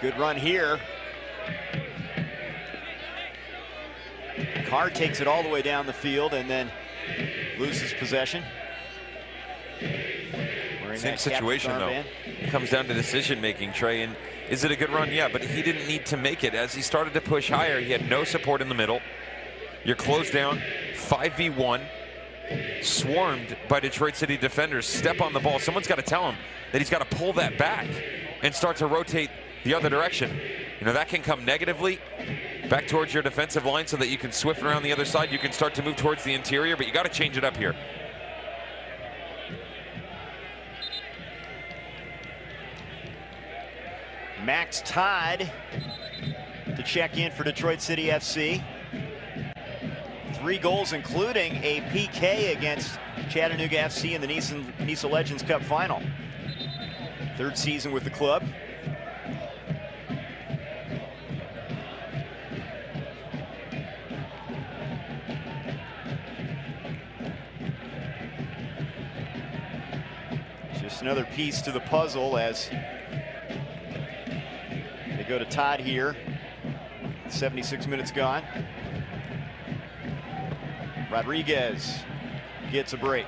Good run here. Carr takes it all the way down the field and then loses possession. Same situation though. It comes down to decision making, Trey. And is it a good run? Yeah, but he didn't need to make it. As he started to push higher, he had no support in the middle. You're closed down, 5v1, swarmed by Detroit City defenders. Step on the ball. Someone's got to tell him that he's got to pull that back and start to rotate the other direction. That can come negatively back towards your defensive line so that you can swift around the other side. You can start to move towards the interior, but you got to change it up here. Max Todd to check in for Detroit City FC. 3 goals, including a PK against Chattanooga FC in the NISA Legends Cup final. 3rd season with the club. Just another piece to the puzzle as they go to Todd here. 76 minutes gone. Rodriguez gets a break.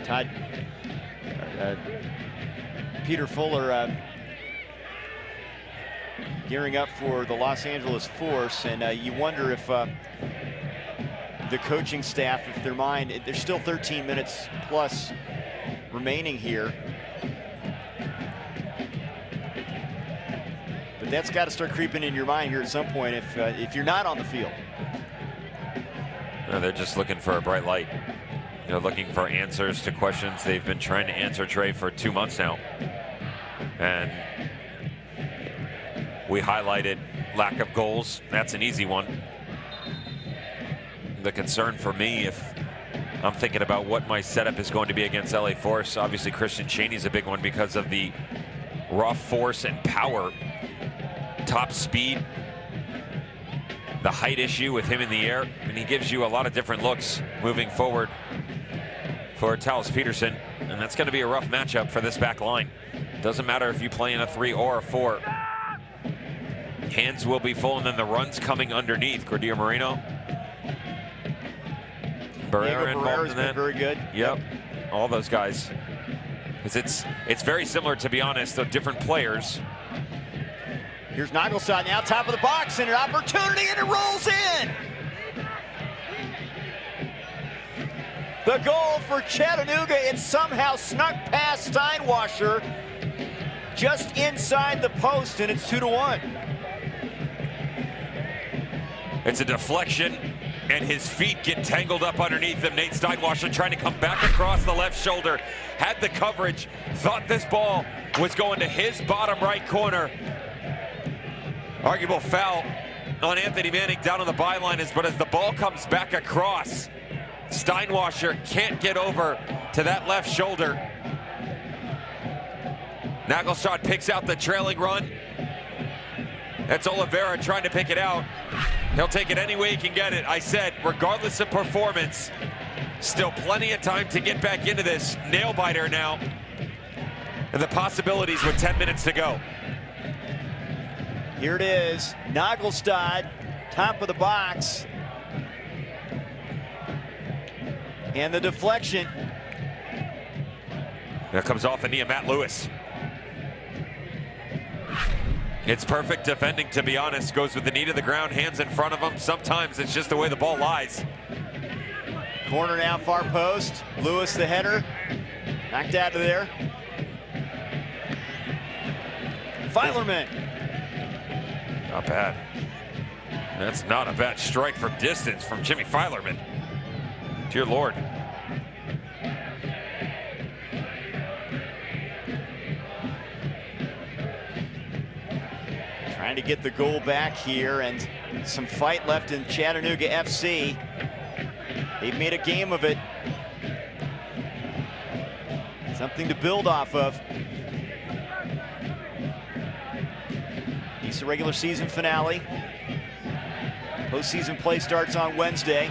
Todd, Peter Fuller gearing up for the Los Angeles Force, and you wonder if the coaching staff, if their mind, there's still 13 minutes plus remaining here. But that's got to start creeping in your mind here at some point if you're not on the field. No, they're just looking for a bright light. You know, looking for answers to questions they've been trying to answer, Trey, for 2 months now. And we highlighted lack of goals. That's an easy one. The concern for me, if I'm thinking about what my setup is going to be against LA Force, obviously Christian Chaney's a big one because of the raw force and power, top speed, the height issue with him in the air, and he gives you a lot of different looks moving forward for Tallis Peterson, and that's going to be a rough matchup for this back line. Doesn't matter if you play in a 3 or a 4. Hands will be full, and then the runs coming underneath. Cordia Marino, Barrera involved in that. Very good. Yep, all those guys. Because it's very similar, to be honest, of different players. Here's Nagelstad now, top of the box, and an opportunity, and it rolls in. The goal for Chattanooga. It somehow snuck past Steinwasser just inside the post, and it's 2-1. It's a deflection, and his feet get tangled up underneath him. Nate Steinwasser trying to come back across the left shoulder. Had the coverage, thought this ball was going to his bottom right corner. Arguable foul on Anthony Manning down on the byline, but as the ball comes back across, Steinwasser can't get over to that left shoulder. Nagelstad picks out the trailing run. That's Oliveira trying to pick it out. He'll take it any way he can get it. I said, regardless of performance, still plenty of time to get back into this. Nail biter now. And the possibilities with 10 minutes to go. Here it is, Nagelstad, top of the box. And the deflection. That comes off the knee of Matt Lewis. It's perfect defending, to be honest. Goes with the knee to the ground, hands in front of him. Sometimes it's just the way the ball lies. Corner now, far post. Lewis, the header. Knocked out of there. Filerman. Not bad. That's not a bad strike from distance from Jimmy Filerman. Dear Lord. Trying to get the goal back here, and some fight left in Chattanooga FC. They've made a game of it. Something to build off of. It's the regular season finale. Postseason play starts on Wednesday.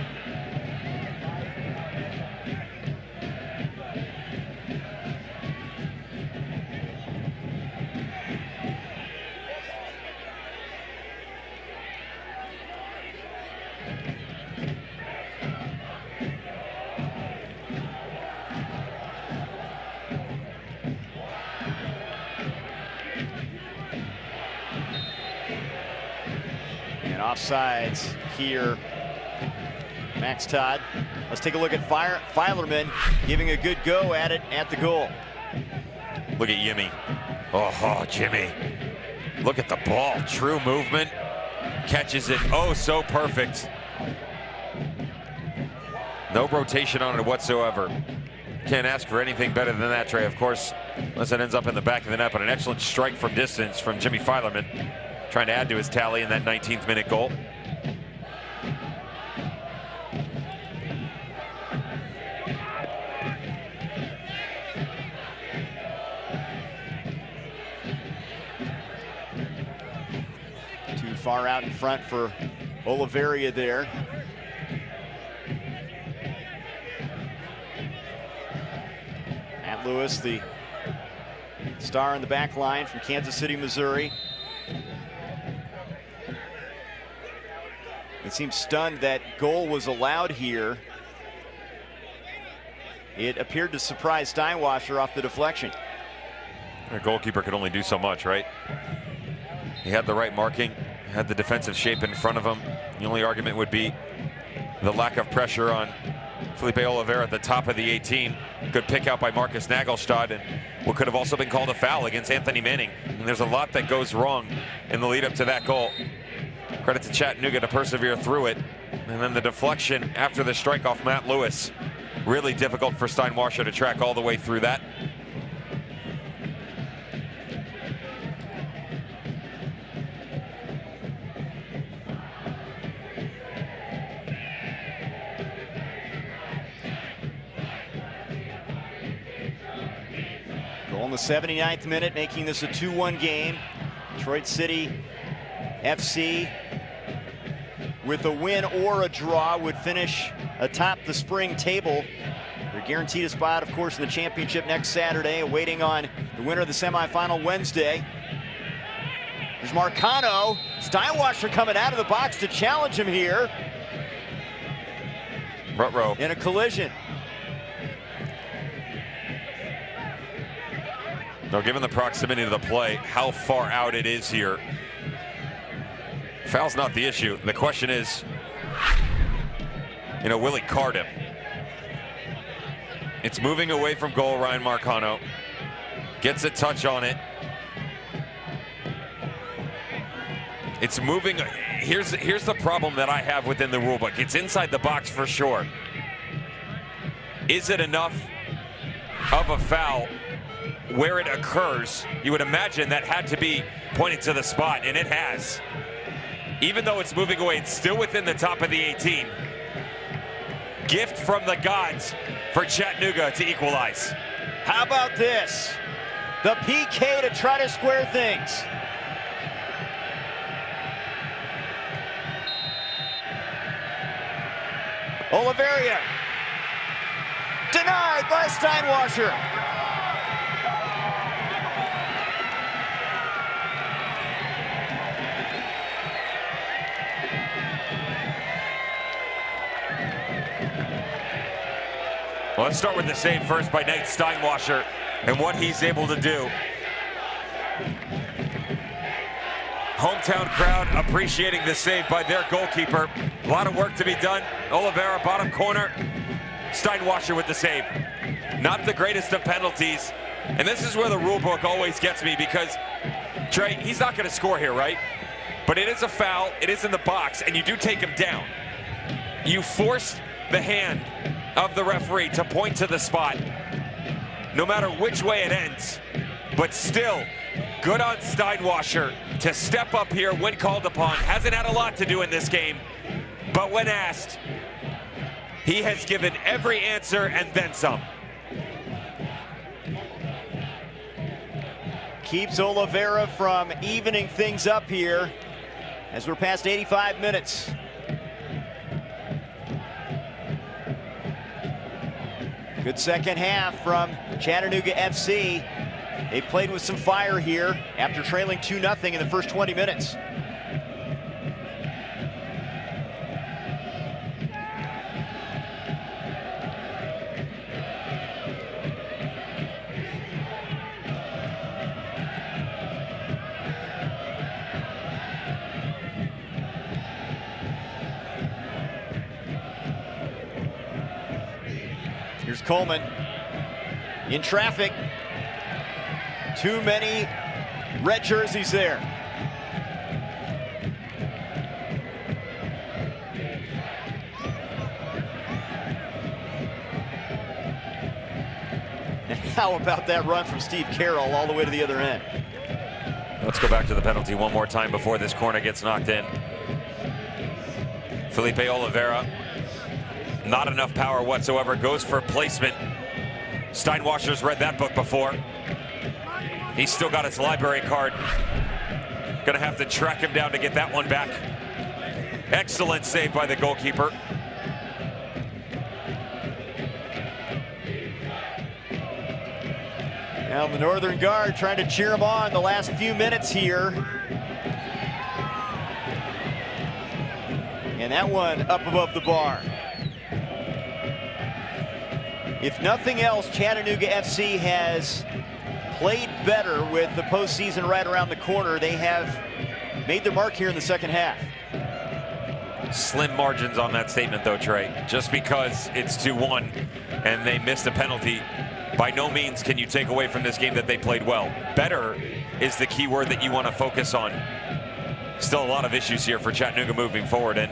And offsides here. Max Todd. Let's take a look at Filerman giving a good go at it at the goal. Look at Yimmy. Oh, Jimmy. Look at the ball. True movement. Catches it. Oh, so perfect. No rotation on it whatsoever. Can't ask for anything better than that, Trey. Of course, unless it ends up in the back of the net, but an excellent strike from distance from Jimmy Filerman, trying to add to his tally in that 19th minute goal. Too far out in front for Oliveira there. Matt Lewis, the star in the back line from Kansas City, Missouri. It seems stunned that goal was allowed here. It appeared to surprise Steinwasser off the deflection. A goalkeeper could only do so much, right? He had the right marking, had the defensive shape in front of him. The only argument would be the lack of pressure on Felipe Oliveira at the top of the 18. Good pick out by Marcus Nagelstad, and what could have also been called a foul against Anthony Manning. And there's a lot that goes wrong in the lead up to that goal. Credit to Chattanooga to persevere through it. And then the deflection after the strike off Matt Lewis. Really difficult for Steinwasser to track all the way through that. Goal in the 79th minute, making this a 2-1 game. Detroit City FC, with a win or a draw, would finish atop the spring table. They're guaranteed a spot, of course, in the championship next Saturday, waiting on the winner of the semifinal Wednesday. There's Marcano. Steinwasser coming out of the box to challenge him here. Rutrow. In a collision. Now, given the proximity to the play, how far out it is here. Foul's not the issue. The question is, will he card him? It's moving away from goal. Ryan Marcano gets a touch on it. It's moving. Here's the problem that I have within the rulebook. It's inside the box for sure. Is it enough of a foul where it occurs? You would imagine that had to be pointed to the spot, and it has. Even though it's moving away, it's still within the top of the 18. Gift from the gods for Chattanooga to equalize. How about this? The PK to try to square things. Oliveira. Denied by Steinwasser. Well, let's start with the save first by Nate Steinwasser and what he's able to do. Hometown crowd appreciating the save by their goalkeeper. A lot of work to be done. Oliveira, bottom corner. Steinwasser with the save. Not the greatest of penalties. And this is where the rule book always gets me, because, Trey, he's not going to score here, right? But it is a foul. It is in the box, and you do take him down. You forced the hand of the referee to point to the spot, no matter which way it ends. But still, good on Steinwasser to step up here when called upon. Hasn't had a lot to do in this game, but when asked, he has given every answer and then some. Keeps Oliveira from evening things up here as we're past 85 minutes. Good second half from Chattanooga FC. They played with some fire here after trailing 2-0 in the first 20 minutes. Here's Coleman in traffic. Too many red jerseys there. And how about that run from Steve Carroll all the way to the other end? Let's go back to the penalty one more time before this corner gets knocked in. Felipe Oliveira, not enough power whatsoever, goes for placement. Steinwasser's read that book before. He's still got his library card. Gonna have to track him down to get that one back. Excellent save by the goalkeeper. Now the Northern Guard trying to cheer him on the last few minutes here. And that one up above the bar. If nothing else, Chattanooga FC has played better with the postseason right around the corner. They have made their mark here in the second half. Slim margins on that statement though, Trey. Just because it's 2-1 and they missed a penalty, by no means can you take away from this game that they played well. Better is the key word that you want to focus on. Still a lot of issues here for Chattanooga moving forward, and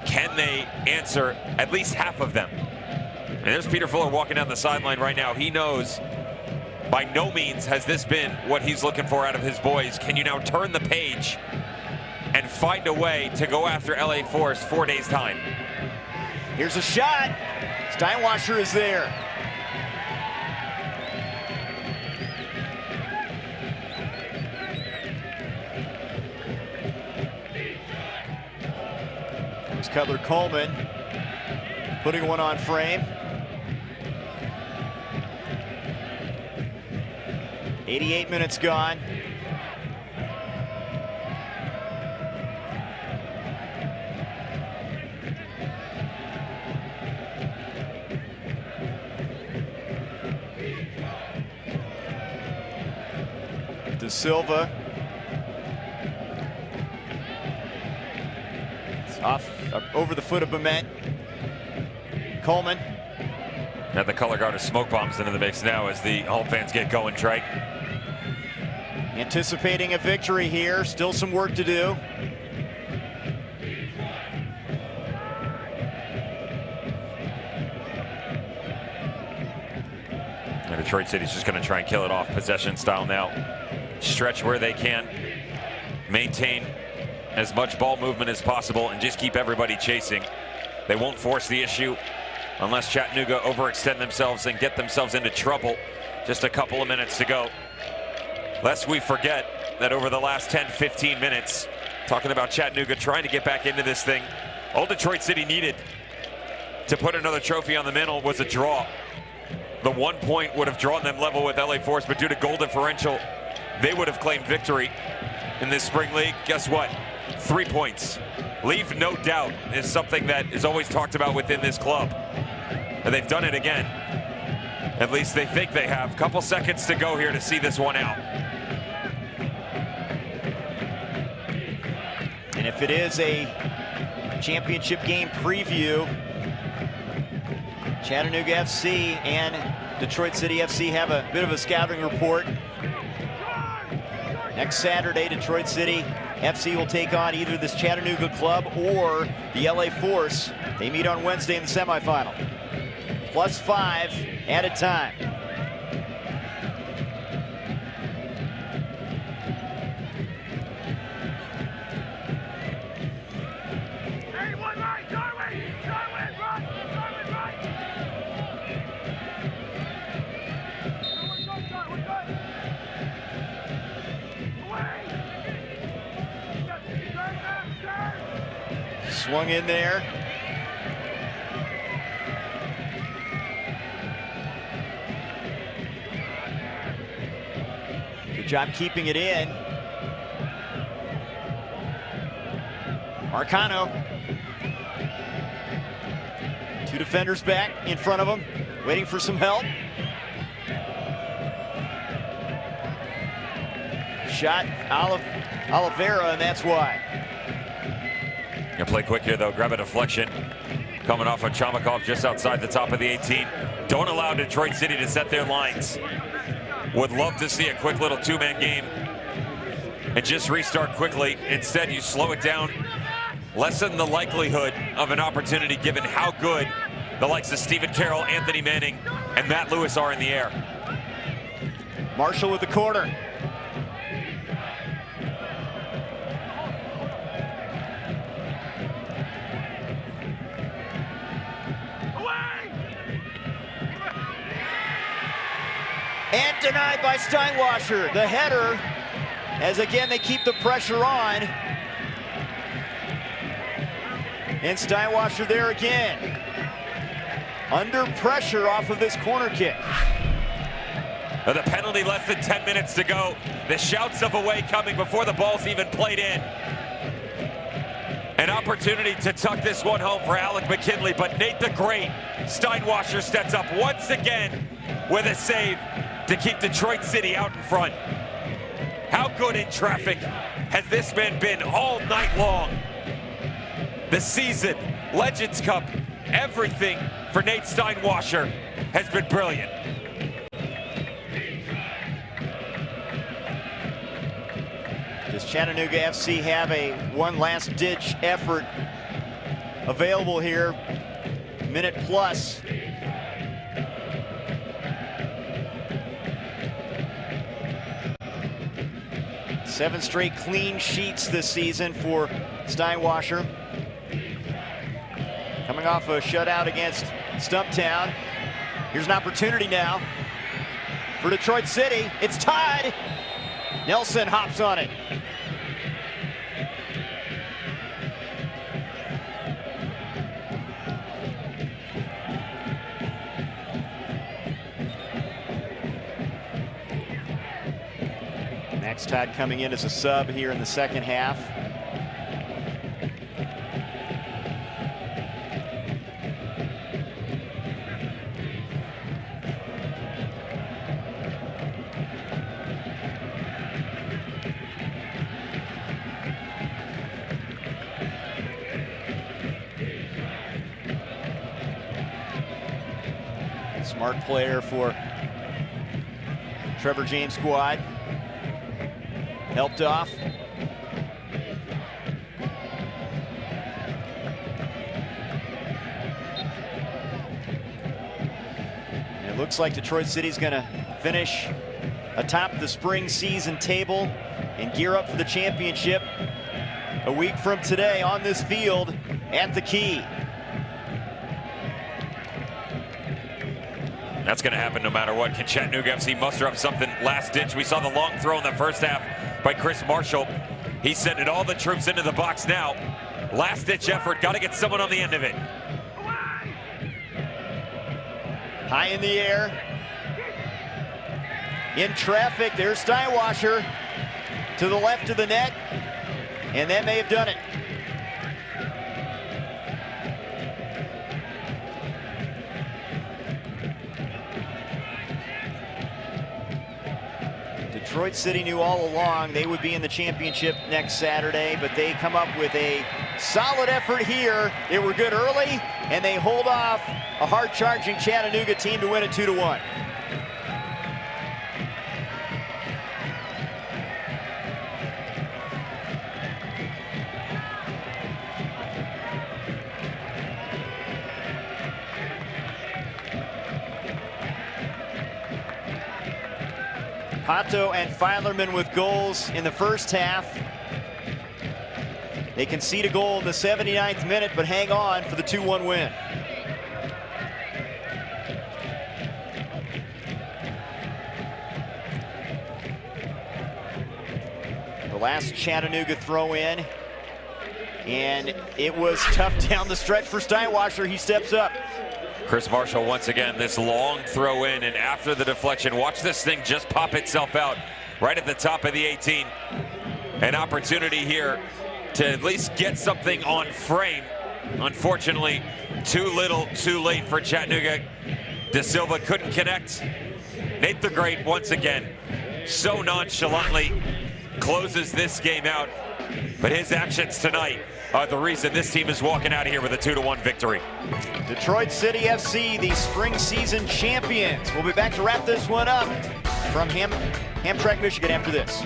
can they answer at least half of them? And there's Peter Fuller walking down the sideline right now. He knows by no means has this been what he's looking for out of his boys. Can you now turn the page and find a way to go after LA Force 4 days' time? Here's a shot. Steinwasser is there. There's Cutler Coleman putting one on frame. 88 minutes gone. De Silva. It's off over the foot of Bement. Coleman. Now the color guard of smoke bombs into the mix now as the home fans get going, Trey. Anticipating a victory here. Still some work to do. And Detroit City's just going to try and kill it off possession style now. Stretch where they can. Maintain as much ball movement as possible and just keep everybody chasing. They won't force the issue unless Chattanooga overextend themselves and get themselves into trouble. Just a couple of minutes to go. Lest we forget that over the last 10-15 minutes, talking about Chattanooga trying to get back into this thing, all Detroit City needed to put another trophy on the mantle was a draw. The 1 point would have drawn them level with LA Force, but due to goal differential, they would have claimed victory in this spring league. Guess what? 3 points. Leave no doubt is something that is always talked about within this club. And they've done it again. At least they think they have. Couple seconds to go here to see this one out. And if it is a championship game preview, Chattanooga FC and Detroit City FC have a bit of a scouting report. Next Saturday, Detroit City FC will take on either this Chattanooga club or the LA Force. They meet on Wednesday in the semifinal. +5 added time. Swung in there. Good job keeping it in. Marcano. Two defenders back in front of him, waiting for some help. Shot Oliveira, and that's why. Gonna play quick here though, grab a deflection. Coming off of Chamakov just outside the top of the 18. Don't allow Detroit City to set their lines. Would love to see a quick little two-man game and just restart quickly. Instead, you slow it down, lessen the likelihood of an opportunity given how good the likes of Stephen Carroll, Anthony Manning, and Matt Lewis are in the air. Marshall with the corner. And denied by Steinwasser. The header, as again they keep the pressure on. And Steinwasser there again. Under pressure off of this corner kick. The penalty, less than 10 minutes to go. The shouts of away coming before the ball's even played in. An opportunity to tuck this one home for Alec McKinley, but Nate the Great, Steinwasser steps up once again with a save to keep Detroit City out in front. How good in traffic has this man been all night long? The season, Legends Cup, everything for Nate Steinwasser has been brilliant. Does Chattanooga FC have a one last ditch effort available here? Minute plus 7 straight clean sheets this season for Steinwasser. Coming off a shutout against Stumptown. Here's an opportunity now for Detroit City. It's tied. Nelson hops on it. Max Todd coming in as a sub here in the second half. Smart player for Trevor James' squad. Helped off. And it looks like Detroit City's going to finish atop the spring season table and gear up for the championship a week from today on this field at the Key. That's going to happen no matter what. Can Chattanooga FC muster up something last ditch? We saw the long throw in the first half by Chris Marshall. He's sending all the troops into the box now. Last ditch effort. Got to get someone on the end of it. High in the air. In traffic. There's Steinwasser to the left of the net. And that may have done it. Detroit City knew all along they would be in the championship next Saturday, but they come up with a solid effort here. They were good early, and they hold off a hard-charging Chattanooga team to win it 2-1. Pato and Filerman with goals in the first half. They concede a goal in the 79th minute, but hang on for the 2-1 win. The last Chattanooga throw in, and it was tough down the stretch for Steinwasser. He steps up. Chris Marshall once again, this long throw in, and after the deflection, watch this thing just pop itself out right at the top of the 18. An opportunity here to at least get something on frame. Unfortunately, too little, too late for Chattanooga. De Silva couldn't connect. Nate the Great, once again, so nonchalantly closes this game out. But his actions tonight are the reason this team is walking out of here with a 2-1 victory. Detroit City FC, the spring season champions. We'll be back to wrap this one up from Hamtramck, Michigan after this.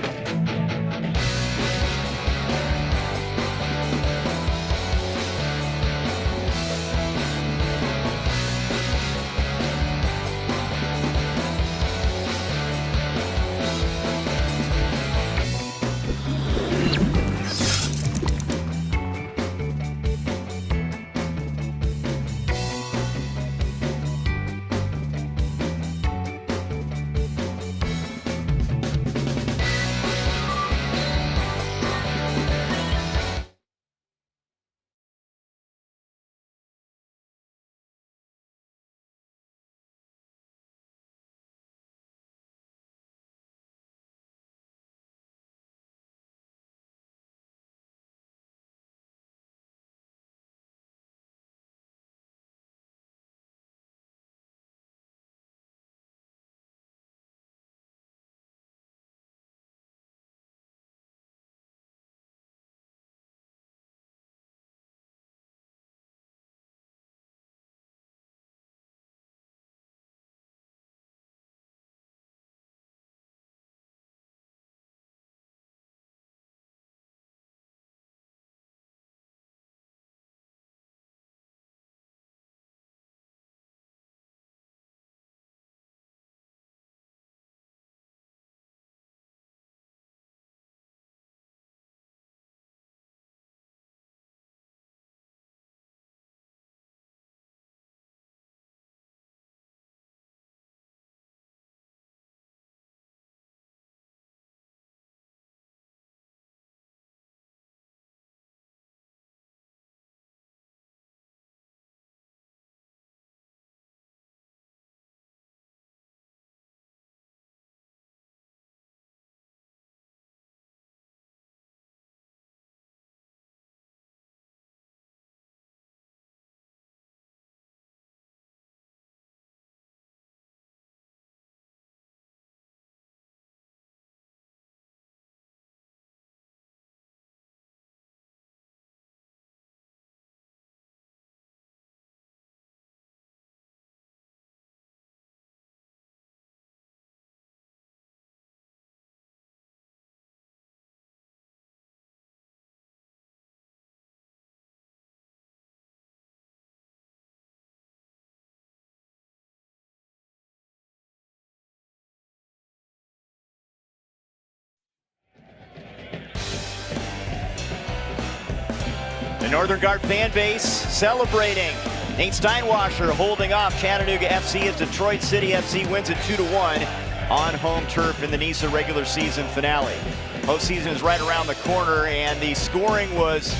The Northern Guard fan base celebrating. Nate Steinwasser holding off Chattanooga FC as Detroit City FC wins it 2-1 on home turf in the NISA regular season finale. Postseason is right around the corner, and the scoring was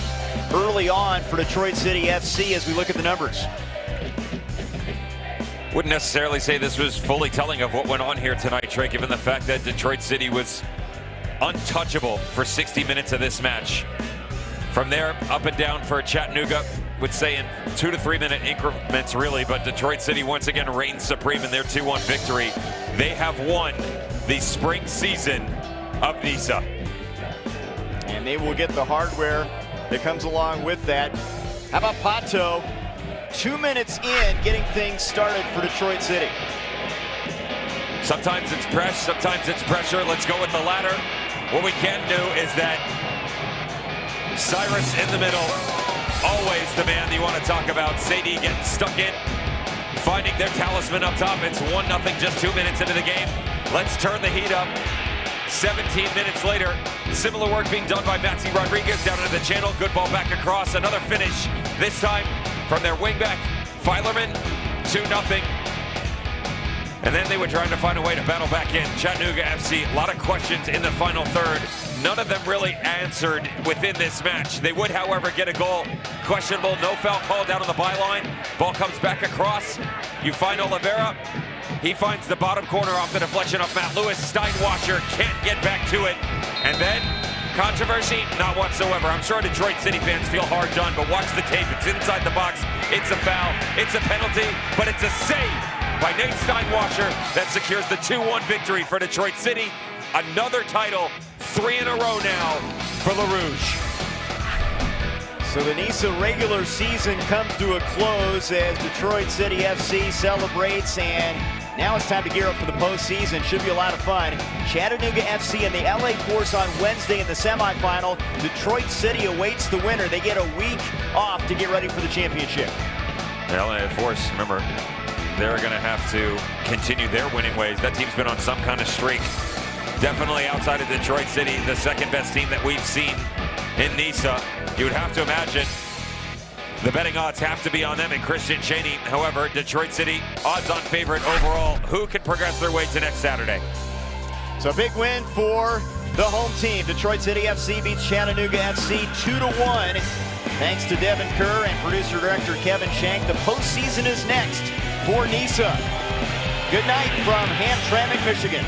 early on for Detroit City FC as we look at the numbers. Wouldn't necessarily say this was fully telling of what went on here tonight, Trey, given the fact that Detroit City was untouchable for 60 minutes of this match. From there, up and down for Chattanooga, would say in 2 to 3 minute increments really, but Detroit City once again reigns supreme in their 2-1 victory. They have won the spring season of NISA. And they will get the hardware that comes along with that. How about Pato? 2 minutes in, getting things started for Detroit City. Sometimes it's press, sometimes it's pressure. Let's go with the latter. What we can do is that Cyrus in the middle, always the man you want to talk about. Sadie getting stuck in, finding their talisman up top. It's 1-0, just 2 minutes into the game. Let's turn the heat up. 17 minutes later, similar work being done by Maxi Rodriguez down into the channel. Good ball back across, another finish. This time from their wingback, Filerman, 2-0. And then they were trying to find a way to battle back in. Chattanooga FC, a lot of questions in the final third. None of them really answered within this match. They would, however, get a goal. Questionable, no foul call down on the byline. Ball comes back across. You find Oliveira. He finds the bottom corner off the deflection of Matt Lewis. Steinwasser can't get back to it. And then, controversy? Not whatsoever. I'm sure Detroit City fans feel hard done, but watch the tape. It's inside the box. It's a foul. It's a penalty, but it's a save by Nate Steinwasser that secures the 2-1 victory for Detroit City. Another title, 3 in a row now for La Rouge. So the NISA regular season comes to a close as Detroit City FC celebrates, and now it's time to gear up for the postseason. Should be a lot of fun. Chattanooga FC and the LA Force on Wednesday in the semifinal. Detroit City awaits the winner. They get a week off to get ready for the championship. The LA Force, remember, they're going to have to continue their winning ways. That team's been on some kind of streak. Definitely outside of Detroit City, the second best team that we've seen in NISA. You would have to imagine the betting odds have to be on them and Christian Cheney. However, Detroit City, odds-on favorite overall. Who can progress their way to next Saturday? So a big win for the home team. Detroit City FC beats Chattanooga FC 2-1. Thanks to Devin Kerr and producer-director Kevin Shank. The postseason is next for NISA. Good night from Hamtramck, Michigan.